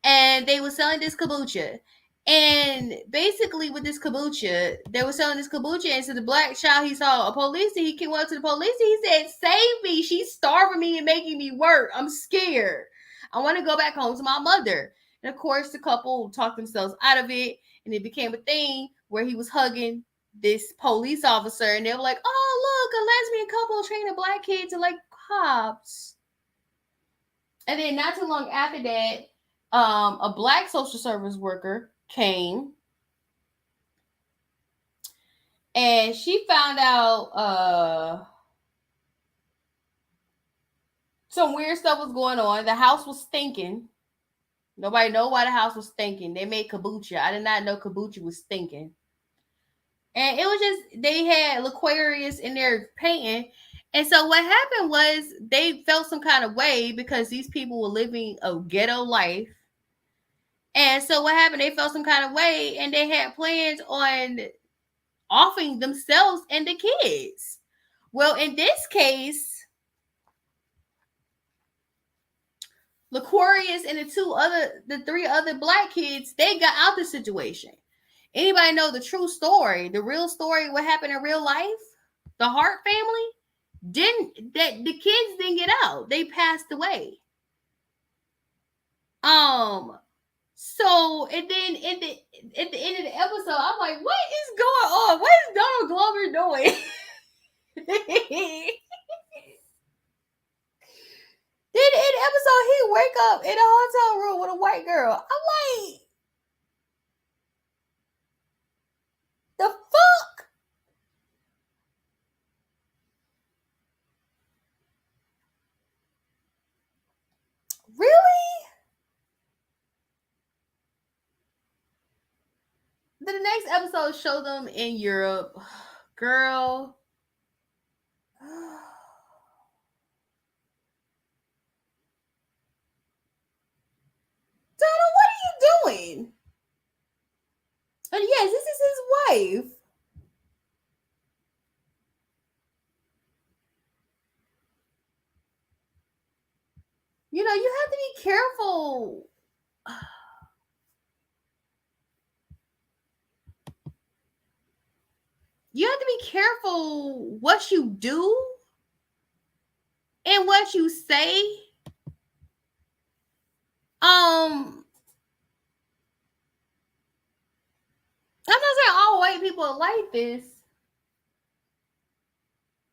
And they were selling this kombucha. And basically with this kombucha, they were selling this kombucha. And so the black child, he saw a police, and he came up to the police, and he said, save me. She's starving me and making me work. I'm scared. I want to go back home to my mother. And of course, the couple talked themselves out of it. And it became a thing where he was hugging this police officer, and they were like, oh, look, a lesbian couple training a black kid to like cops. And then not too long after that, a black social service worker came, and she found out some weird stuff was going on. The house was stinking. Nobody know why the house was stinking. They made kombucha. I did not know kombucha was stinking. And it was just they had Aquarius in there painting. And so what happened was they felt some kind of way because these people were living a ghetto life. And so what happened? They felt some kind of way and they had plans on offing themselves and the kids. Well, in this case, L'Aquarius and the three other black kids, they got out the situation. Anybody know the true story, the real story, what happened in real life? The Hart family the kids didn't get out. They passed away. So and then at the end of the episode, I'm like, what is going on? What is Donald Glover doing? Then in the episode, he wake up in a hotel room with a white girl. I'm like, the fuck? Really? Then the next episode show them in Europe. Girl. Donald, what are you doing? And yes, this is his wife. You know, you have to be careful. You have to be careful what you do and what you say. I'm not saying all white people are like this,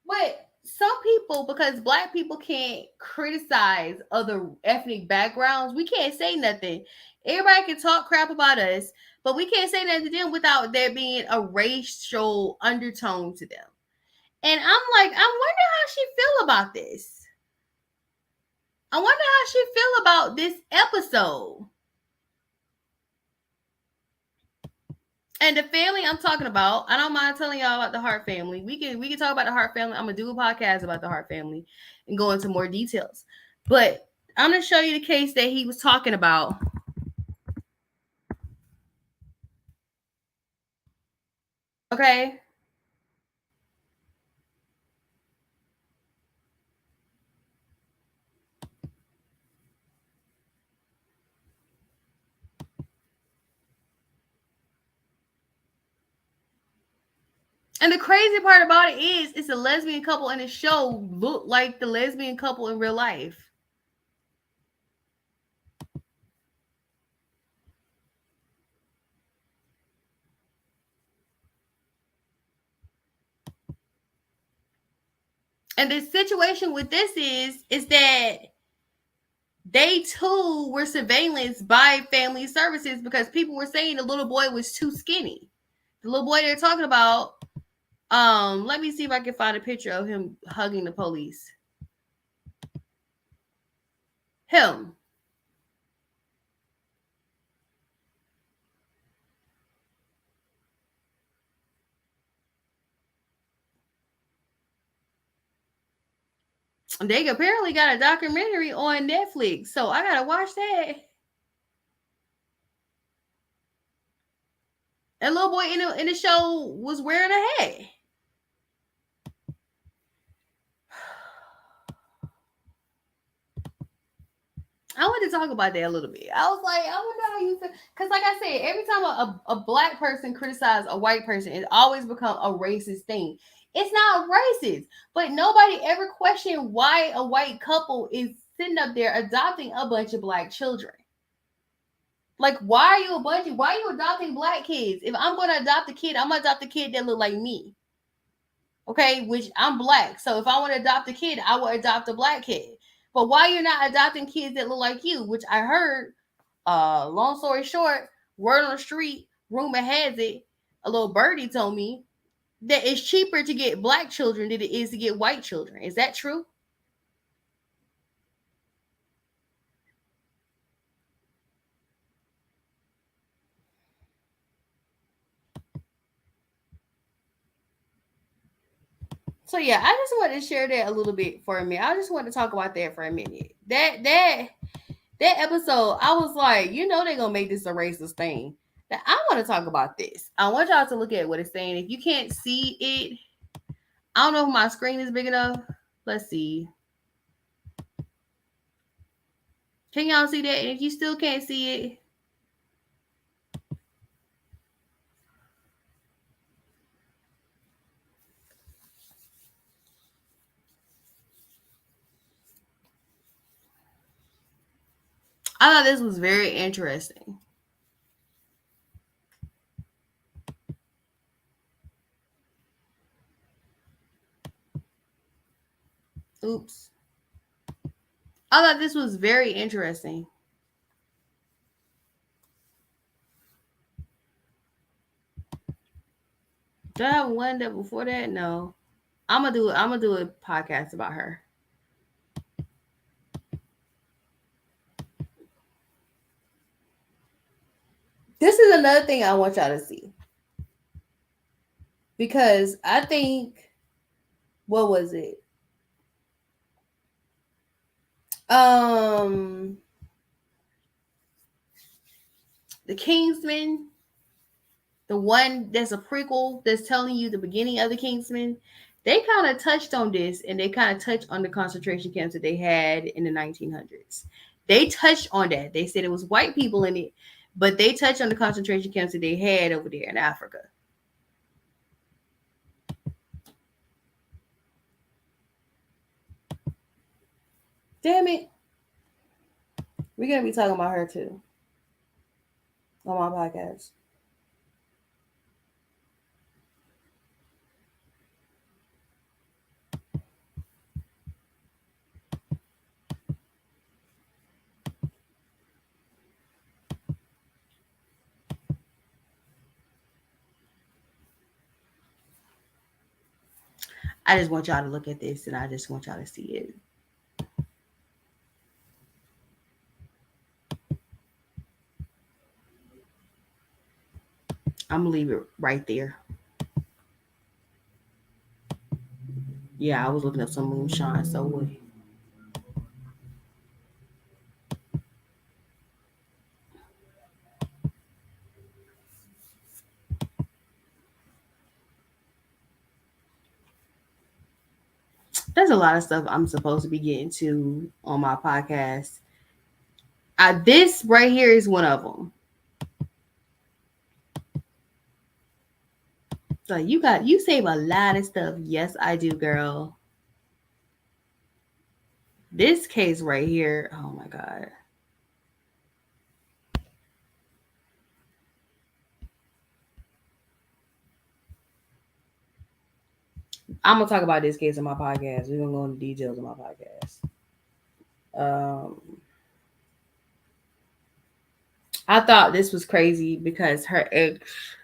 but some people, because black people can't criticize other ethnic backgrounds, we can't say nothing. Everybody can talk crap about us, but we can't say nothing to them without there being a racial undertone to them. And I'm like, I wonder how she feel about this. I wonder how she feel about this episode. And the family I'm talking about, I don't mind telling y'all about the Hart family. We can talk about the Hart family. I'm gonna do a podcast about the Hart family and go into more details. But I'm gonna show you the case that he was talking about. Okay. And the crazy part about it is it's a lesbian couple and the show look like the lesbian couple in real life. And the situation with this is that they too were surveillanced by family services because people were saying the little boy was too skinny. The little boy they're talking about, let me see if I can find a picture of him hugging the police. Him. They apparently got a documentary on Netflix, so I gotta watch that. And little boy in the show was wearing a hat. I want to talk about that a little bit. I was like, I wonder how you feel. Because like I said, every time a black person criticizes a white person, it always becomes a racist thing. It's not racist, but nobody ever questioned why a white couple is sitting up there adopting a bunch of black children. Like, why are you adopting black kids? If I'm going to adopt a kid, I'm going to adopt a kid that look like me. Okay, which I'm black. So if I want to adopt a kid, I will adopt a black kid. But why you're not adopting kids that look like you, which I heard, long story short, word on the street, rumor has it, a little birdie told me that it's cheaper to get black children than it is to get white children. Is that true? So yeah, I just want to share that a little bit for a minute. I just want to talk about that for a minute. That episode, I was like, they're gonna make this a racist thing. Now I want to talk about this. I want y'all to look at what it's saying. If you can't see it, I don't know if my screen is big enough. Let's see. Can y'all see that? And if you still can't see it, I thought this was very interesting. Oops. I thought this was very interesting. Did I have one that before that? No. I'm gonna do a podcast about her. This is another thing I want y'all to see. Because I think, what was it? The Kingsman, the one that's a prequel that's telling you the beginning of the Kingsman, they kind of touched on this, and they kind of touched on the concentration camps that they had in the 1900s. They touched on that. They said it was white people in it, but they touched on the concentration camps that they had over there in Africa. Damn it. We're going to be talking about her too on my podcast. I just want y'all to look at this, and I just want y'all to see it. I'm going to leave it right there. Yeah, I was looking up some moonshine, so what? There's a lot of stuff I'm supposed to be getting to on my podcast. This right here is one of them. So you save a lot of stuff. Yes, I do, girl. This case right here, oh my God. I'm gonna talk about this case in my podcast. We're gonna go into details in my podcast. I thought this was crazy because her ex.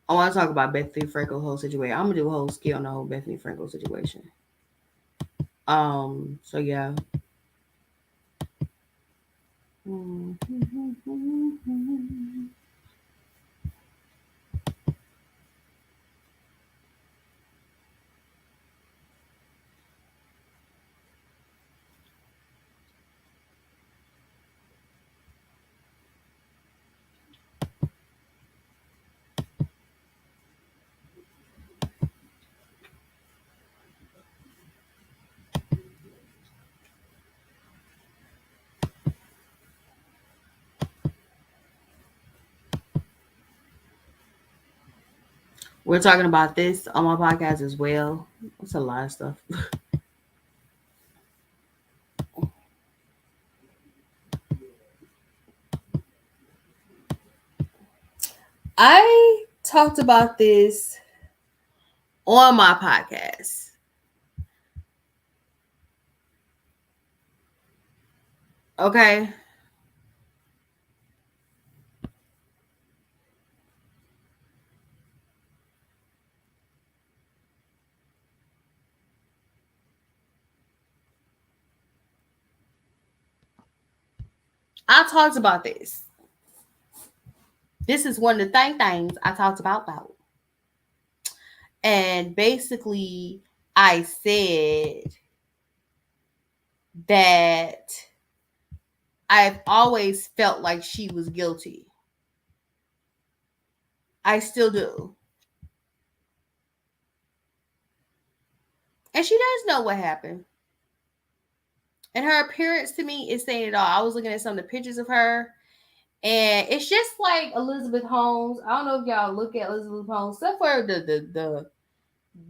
I want to talk about Bethany Frankel's whole situation. I'm gonna do a whole skill on the whole Bethany Frankel situation. So yeah. We're talking about this on my podcast as well. It's a lot of stuff. I talked about this on my podcast. Okay. I talked about this. This is one of the things I talked about. And basically, I said that I've always felt like she was guilty. I still do. And she does know what happened. And her appearance to me is saying it all. I was looking at some of the pictures of her, and it's just like Elizabeth Holmes. I don't know if y'all look at Elizabeth Holmes, except for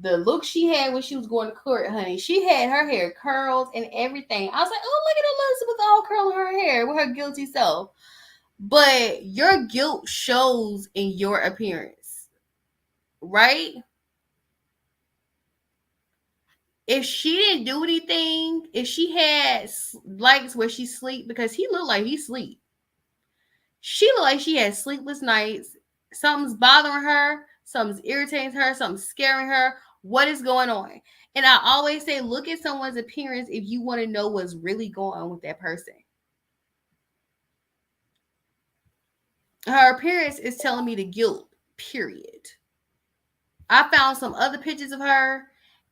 the look she had when she was going to court, honey. She had her hair curled and everything. I was like, oh, look at Elizabeth all curling her hair with her guilty self. But your guilt shows in your appearance, right? If she didn't do anything, if she had lights where she sleep, because he looked like he sleep. She looked like she had sleepless nights. Something's bothering her. Something's irritating her. Something's scaring her. What is going on? And I always say, look at someone's appearance if you want to know what's really going on with that person. Her appearance is telling me the guilt, period. I found some other pictures of her,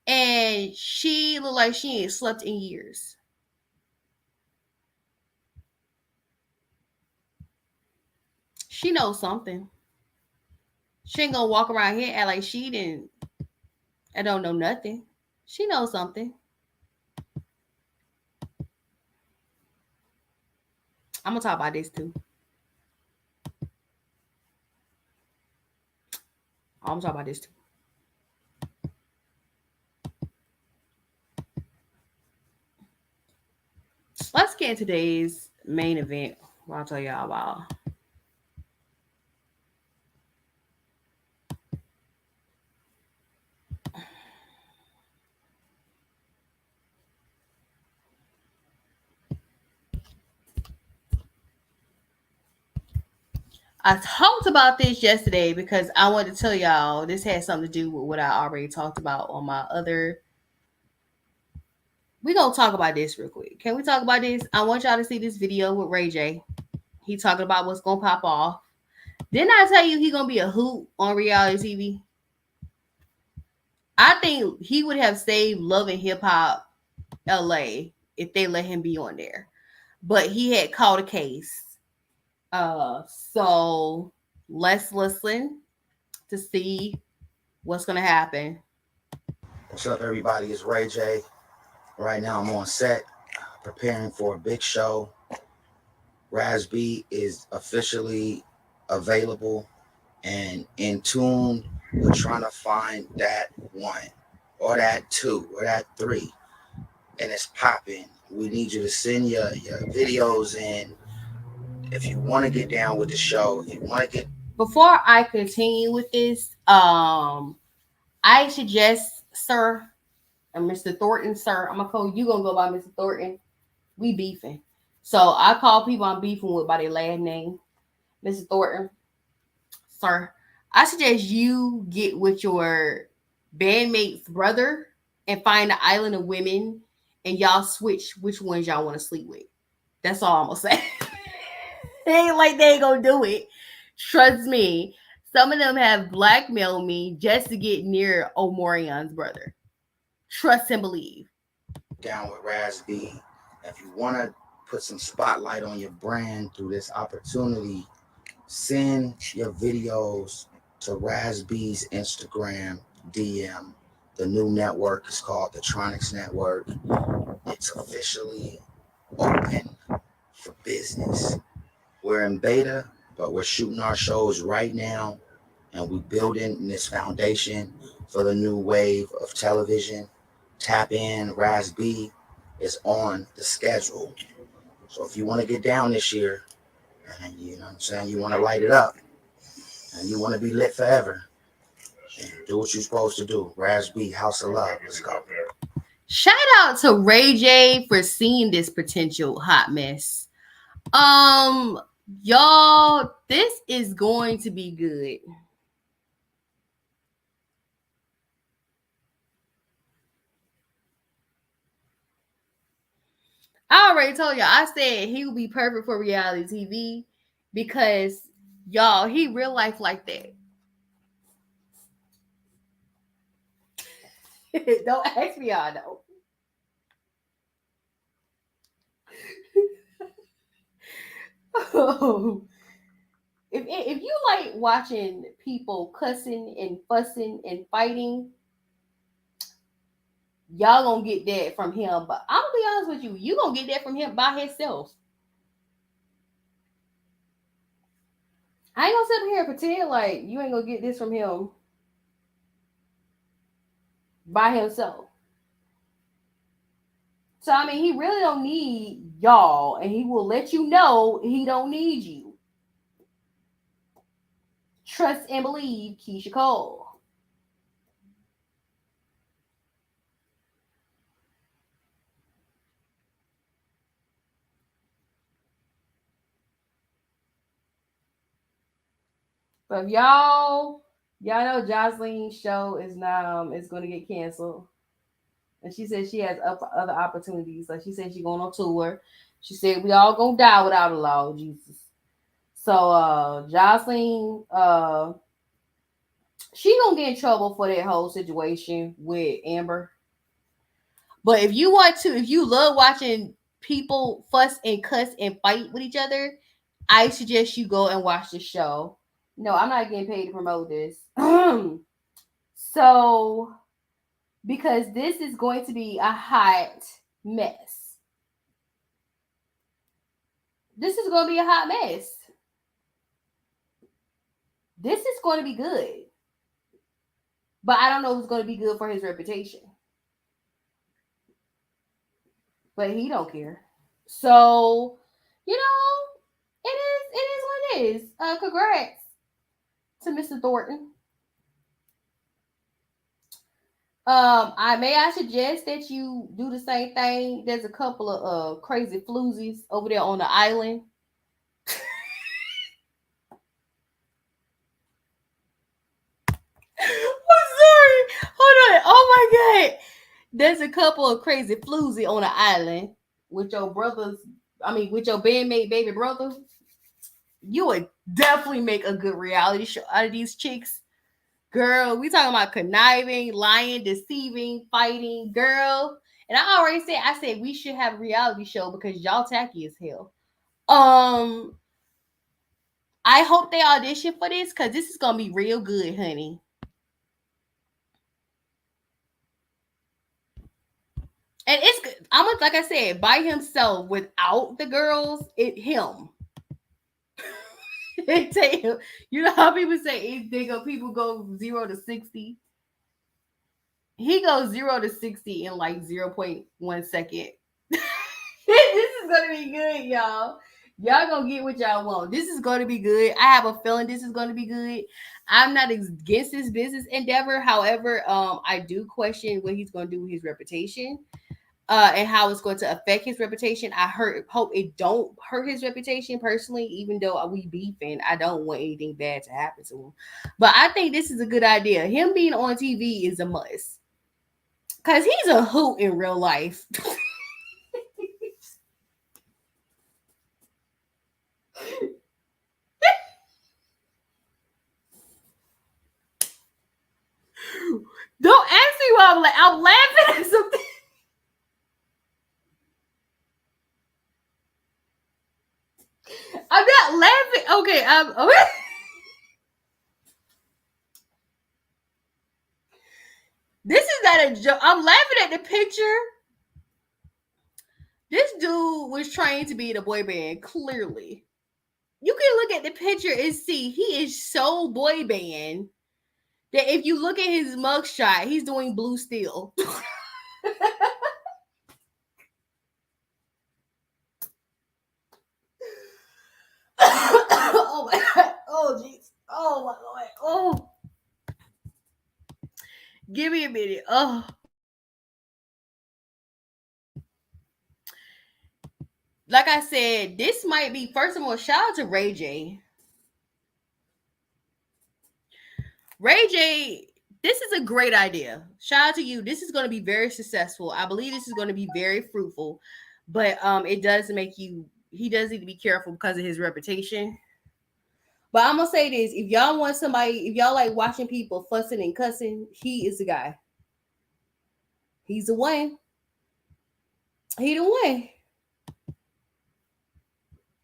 and she looked like she ain't slept in years. She knows something. She ain't gonna walk around here and act like she didn't. I don't know nothing. She knows something. I'm gonna talk about this too. I'm gonna talk about this too. Let's get into today's main event. What I'll tell y'all about. I talked about this yesterday because I wanted to tell y'all this had something to do with what I already talked about on my other. We gonna talk about this real quick. Can we talk about this? I want y'all to see this video with Ray J. He talking about what's gonna pop off. Didn't I tell you he gonna be a hoot on reality TV? I think he would have saved Love and Hip Hop LA if they let him be on there. But he had caught a case. So let's listen to see what's gonna happen. What's up, everybody? It's Ray J. Right now, I'm on set preparing for a big show. Raz B is officially available and in tune. We're trying to find that one, or that two, or that three, and it's popping. We need you to send your videos in if you want to get down with the show. If you want to get. Before I continue with this, I suggest, sir, and Mr. Thornton, sir, I'm gonna call you gonna go by Mr. Thornton. We beefing. So I call people I'm beefing with by their last name. Mr. Thornton, sir, I suggest you get with your bandmate's brother and find an island of women and y'all switch which ones y'all want to sleep with. That's all I'm gonna say. It ain't like they ain't gonna do it. Trust me. Some of them have blackmailed me just to get near Omorion's brother. Trust and believe. Down with Raz B. If you want to put some spotlight on your brand through this opportunity, send your videos to Raz B's Instagram DM. The new network is called the Tronics Network. It's officially open for business. We're in beta, but we're shooting our shows right now, and we're building this foundation for the new wave of television. Tap in. Raz B is on the schedule. So if you want to get down this year, and you know what I'm saying, you want to light it up, and you want to be lit forever, do what you're supposed to do. Raz B, House of Love. Let's go. Shout out to Ray J for seeing this potential hot mess. Y'all, this is going to be good. I already told y'all. I said he would be perfect for reality TV because y'all, he real life like that. Don't ask me how I know. If you like watching people cussing and fussing and fighting, y'all gonna get that from him. But I'm gonna be honest with you, you gonna get that from him by himself. I ain't gonna sit here and pretend like you ain't gonna get this from him by himself. So I mean, he really don't need y'all, and he will let you know he don't need you. Trust and believe, Keisha Cole. But if y'all know Jocelyn's show is now is going to get canceled, and she said she has other opportunities. Like she said, she going on tour. She said we all gonna die without a law, Jesus. So Jocelyn, she gonna get in trouble for that whole situation with Amber. But if you love watching people fuss and cuss and fight with each other, I suggest you go and watch the show. No, I'm not getting paid to promote this. So, because this is going to be a hot mess. This is going to be a hot mess. This is going to be good. But I don't know if it's going to be good for his reputation. But he don't care. So, it is what it is. Congrats to Mr. Thornton. I suggest that you do the same thing. There's a couple of crazy floozies over there on the island. I'm sorry. Hold on. Oh my god. There's a couple of crazy floozy on the island with your brothers. I mean, with your bandmate baby brother. You would definitely make a good reality show out of these chicks. Girl, we talking about conniving, lying, deceiving, fighting, girl. And I said we should have a reality show because y'all tacky as hell. I hope they audition for this because this is gonna be real good, honey. And it's good. I'm like I said, by himself without the girls, him. You know how people say people go 0 to 60. He goes 0 to 60 in like 0.1 second. This is gonna be good, y'all. Y'all gonna get what y'all want. This is gonna be good. I have a feeling this is gonna be good. I'm not against this business endeavor. However, I do question what he's gonna do with his reputation. And how it's going to affect his reputation. Hope it don't hurt his reputation personally, even though we beefing. I don't want anything bad to happen to him. But I think this is a good idea. Him being on TV is a must. Because he's a hoot in real life. Don't ask me why I'm laughing at something. I'm not laughing. Okay, okay. This is not a joke. I'm laughing at the picture. This dude was trained to be in a boy band, clearly. You can look at the picture and see he is so boy band that if you look at his mugshot, he's doing Blue Steel. Oh my god. Oh jeez. Oh my lord. Oh. Give me a minute. Oh. Like I said, this might be, first of all, shout out to Ray J. Ray J, this is a great idea. Shout out to you. This is going to be very successful. I believe this is going to be very fruitful. But it does make you. He does need to be careful because of his reputation. But I'm gonna say this: if y'all want somebody, if y'all like watching people fussing and cussing, he is the guy. He's the one. He the one.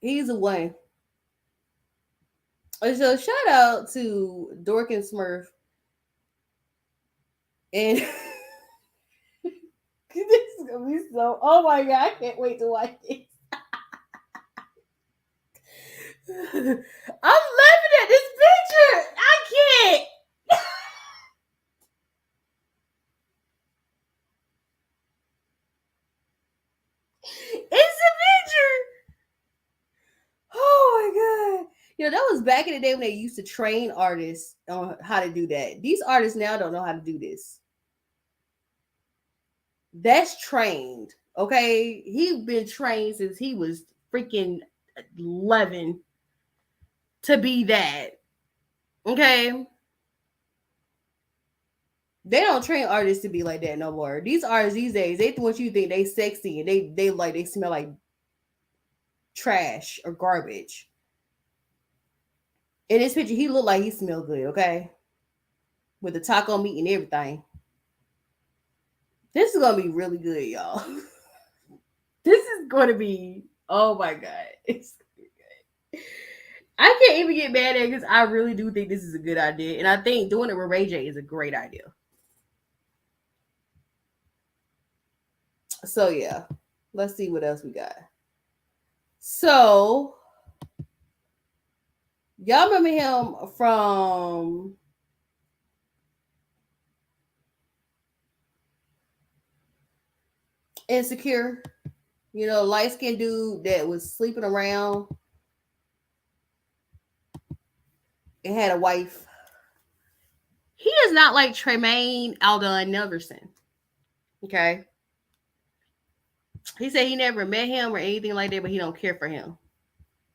He's the one. And so shout out to Dork and Smurf. And this is gonna be so. Oh my god! I can't wait to watch this. I'm laughing at this picture. I can't. It's a picture. Oh my god. You know, that was back in the day when they used to train artists on how to do that. These artists now don't know how to do this. That's trained. Okay. He been trained since he was freaking 11 to be that. Okay. They don't train artists to be like that no more. These artists these days, they want you to think they sexy and they smell like trash or garbage. In this picture, he looked like he smelled good, okay? With the taco meat and everything. This is gonna be really good, y'all. This is gonna be, oh my god. It's gonna be good. I can't even get mad at it because I really do think this is a good idea. And I think doing it with Ray J is a great idea. So yeah. Let's see what else we got. So y'all remember him from Insecure? You know, light skinned dude that was sleeping around and had a wife. He is not like Tremaine Aldon Nelverson. Okay. He said he never met him or anything like that, but he don't care for him.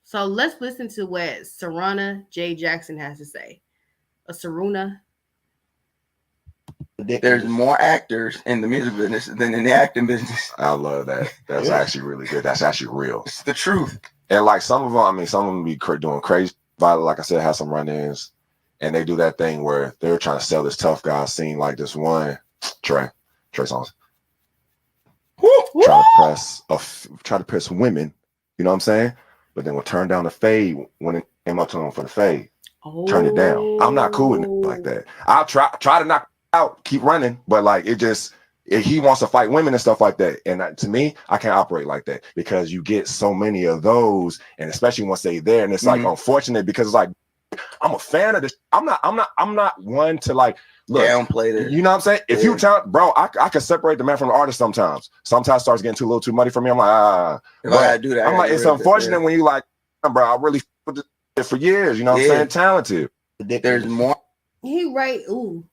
So let's listen to what Sarana J. Jackson has to say. Saruna. There's more actors in the music business than in the acting business. I love that. That's actually really good. That's actually real. It's the truth. And like some of them, I mean, some of them be doing crazy. But like I said, have some run-ins, and they do that thing where they're trying to sell this tough guy scene, like this one Trey Songz. Try to press women. You know what I'm saying? But then we'll turn down the fade when it came up to him for the fade. Turn it down. I'm not cool with it like that. I'll try to knock out, keep running, but like he wants to fight women and stuff like that. And to me, I can't operate like that because you get so many of those, and especially once they're there, and it's like unfortunate because it's like I'm a fan of this. I'm not one to like look downplay it. You know what I'm saying? If you tell bro, I can separate the man from the artist sometimes. Sometimes it starts getting a little too muddy for me. I'm like, if I do that, I'm like, it's unfortunate when you like, bro, I really put it for years, you know what I'm saying? Talented. There's more. He right. Ooh.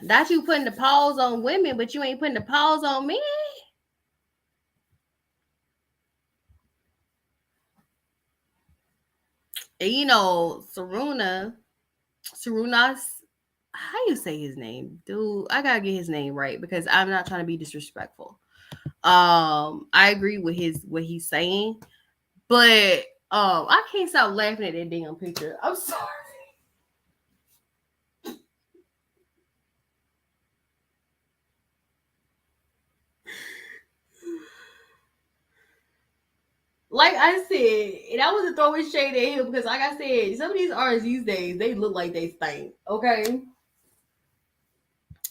Not you putting the pause on women, but you ain't putting the pause on men. And you know, Sarunas, how you say his name? Dude, I gotta get his name right because I'm not trying to be disrespectful. I agree with what he's saying, but I can't stop laughing at that damn picture. I'm sorry. Like I said, and I wasn't throwing shade at him because, like I said, some of these artists these days they look like they stink. Okay,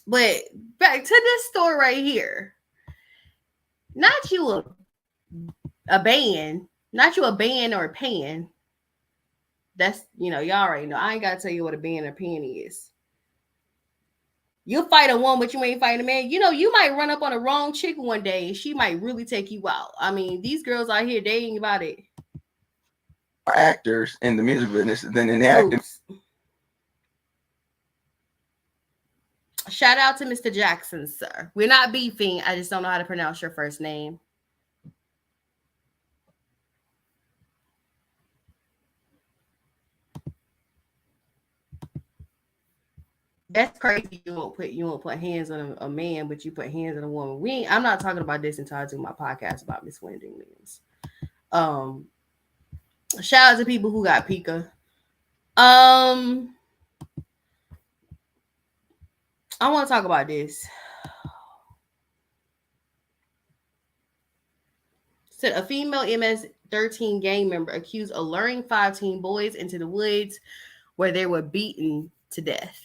but back to this story right here. Not you a band, not you a band or a pan. That's y'all already know. I ain't gotta tell you what a band or pan is. You'll fight a woman, but you ain't fighting a man. You know, you might run up on the wrong chick one day and she might really take you out. I mean, these girls out here, they ain't about it. Actors in the music business than in the acting. Shout out to Mr. Jackson, sir. We're not beefing. I just don't know how to pronounce your first name. That's crazy. You won't put hands on a man, but you put hands on a woman. I'm not talking about this until I do my podcast about Miss Wendy Williams. Um, Shout out to people who got Pika. I want to talk about this. Said a female MS-13 gang member accused of luring 5 teen boys into the woods where they were beaten to death.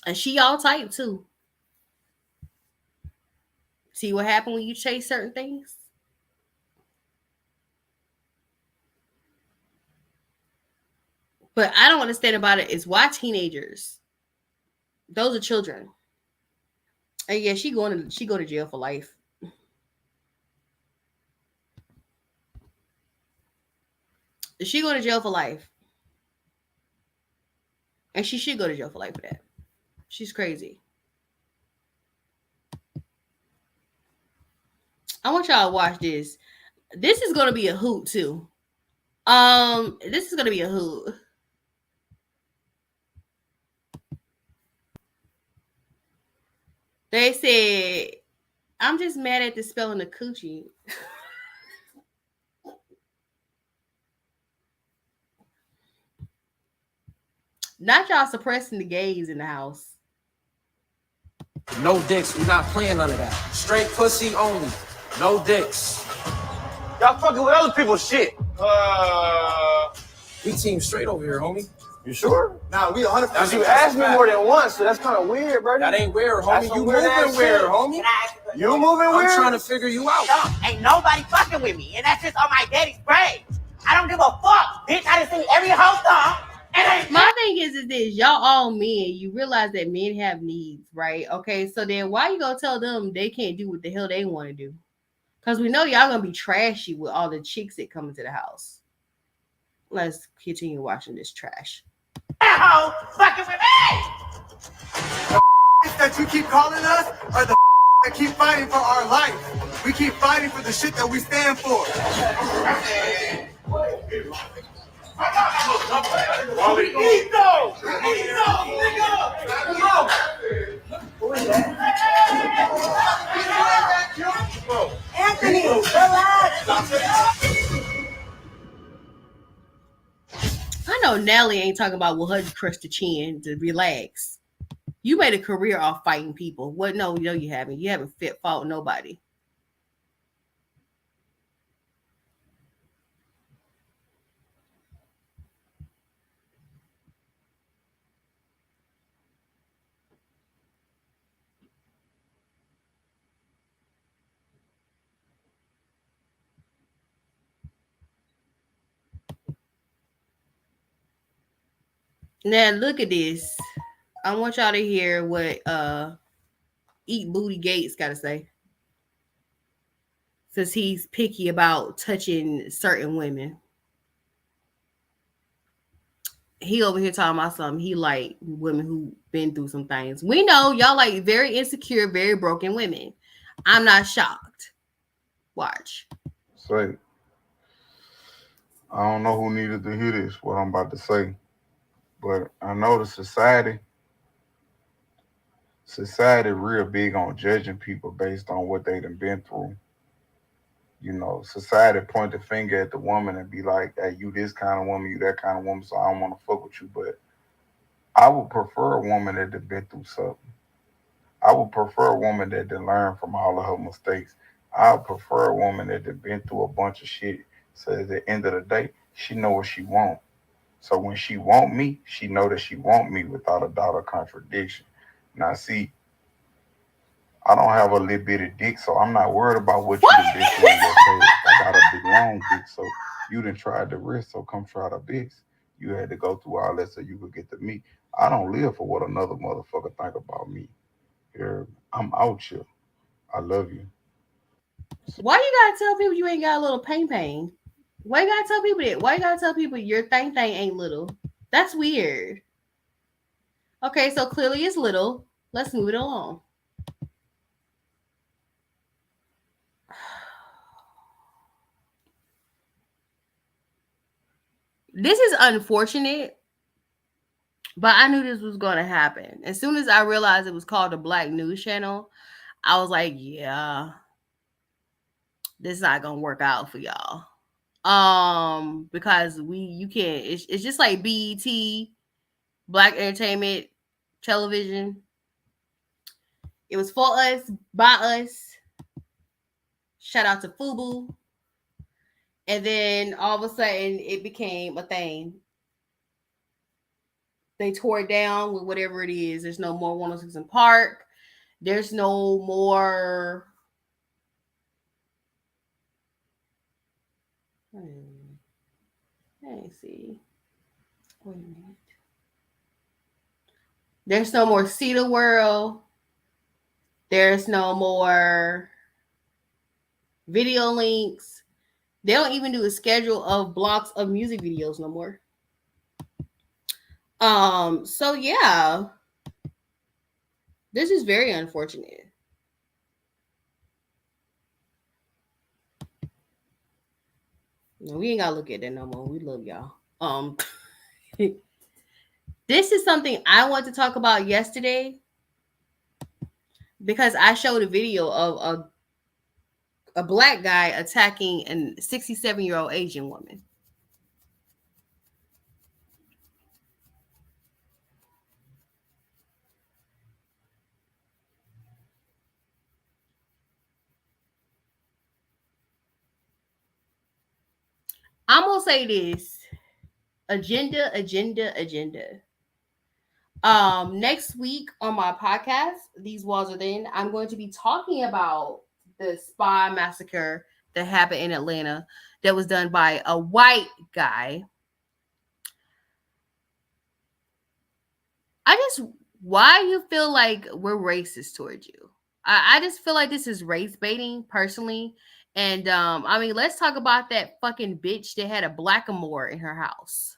And she all type too. See what happened when you chase certain things? But I don't understand about it is why teenagers, those are children. And yeah, she go to jail for life. She go to jail for life. And she should go to jail for life for that. She's crazy. I want y'all to watch this. This is gonna be a hoot too. This is gonna be a hoot. They said, I'm just mad at the spelling of coochie. Not y'all suppressing the gays in the house. No dicks. We're not playing none of that. Straight pussy only. No dicks. Y'all fucking with other people's shit. We team straight over here, homie. You sure? Nah, we 100%. Now, you asked me more than once, so that's kind of weird, bro. That ain't weird, homie. You moving weird, homie. You moving weird? I'm trying to figure you out. No, ain't nobody fucking with me, and that's just on my daddy's grave. I don't give a fuck, bitch. I done seen every whole song. My thing is this, y'all all men, you realize that men have needs, right? Okay, so then why you gonna tell them they can't do what the hell they want to do? Because we know y'all gonna be trashy with all the chicks that come into the house. Let's continue watching this trash. Asshole fucking with me! The that you keep calling us are the that keep fighting for our life. We keep fighting for the shit that we stand for. Eat those! Eat those, nigga! Who is that? Anthony, relax! I know Nelly ain't talking about will HUD crush the chin to relax. You made a career off fighting people. What? No, you haven't. You haven't fought nobody. Now look at this. I want y'all to hear what Eat Booty Gates got to say. Since he's picky about touching certain women. He over here talking about something. He like women who been through some things. We know y'all like very insecure, very broken women. I'm not shocked. Watch. Say, I don't know who needed to hear this, what I'm about to say, but I know the society real big on judging people based on what they done been through. You know, society point the finger at the woman and be like, hey, you this kind of woman, you that kind of woman, so I don't want to fuck with you. But I would prefer a woman that done been through something. I would prefer a woman that done learn from all of her mistakes. I would prefer a woman that done been through a bunch of shit. So at the end of the day, she know what she want. So when she want me, she know that she want me without a doubt or contradiction. Now see, I don't have a little bitty dick, so I'm not worried about what you done been through in your past. I got a big long dick, so you done tried the wrist, so come try the bigs. You had to go through all that so you could get to me. I don't live for what another motherfucker think about me. Here, I'm out here. I love you. Why you gotta tell people you ain't got a little pain? Why you gotta tell people that? Why you gotta tell people your thing ain't little? That's weird. Okay, so clearly it's little. Let's move it along. This is unfortunate, but I knew this was going to happen. As soon as I realized it was called a Black News Channel, I was like, yeah, this is not going to work out for y'all. Because you can't, it's just like BET, Black Entertainment Television. It was for us, by us. Shout out to FUBU. And then all of a sudden it became a thing. They tore it down with whatever it is. There's no more 106 in Park. There's no more. Let me see. Wait a minute. There's no more Cedar World. There's no more video links. They don't even do a schedule of blocks of music videos no more. So yeah. This is very unfortunate. No, we ain't gotta look at that no more. We love y'all. This is something I want to talk about yesterday because I showed a video of a black guy attacking a 67-year-old Asian woman. I'm gonna say this. Agenda. Next week on my podcast, These Walls Are Thin, I'm going to be talking about the spy massacre that happened in Atlanta that was done by a white guy. Why you feel like we're racist towards you? I just feel like this is race baiting personally. And I mean, let's talk about that fucking bitch that had a blackamoor in her house.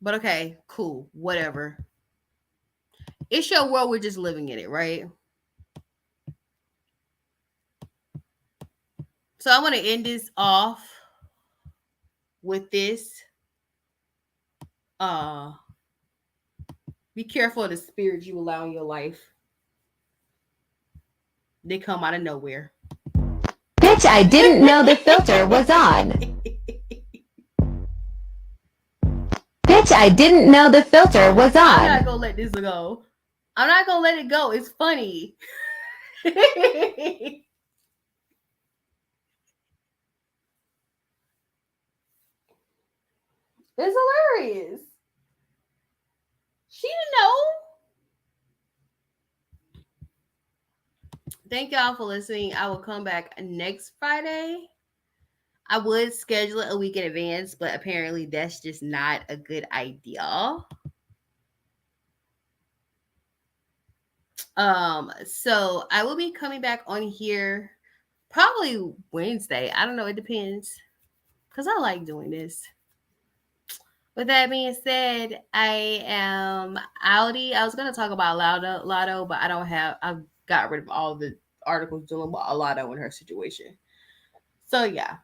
But okay, cool, whatever. It's your world, we're just living in it, right? So I want to end this off with this. Be careful of the spirits you allow in your life. They come out of nowhere. Bitch, I didn't know the filter was on. Bitch, I didn't know the filter was on. I'm not gonna let this go. I'm not gonna let it go. It's funny. It's hilarious. She didn't know. Thank y'all for listening. I will come back next Friday. I would schedule it a week in advance, but apparently that's just not a good idea. So I will be coming back on here probably Wednesday. I don't know, it depends. Because I like doing this. With that being said, I am outie. I was gonna talk about Lotto, but I've got rid of all the articles dealing with Lotto and her situation. So yeah.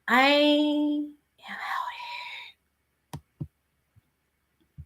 I am out.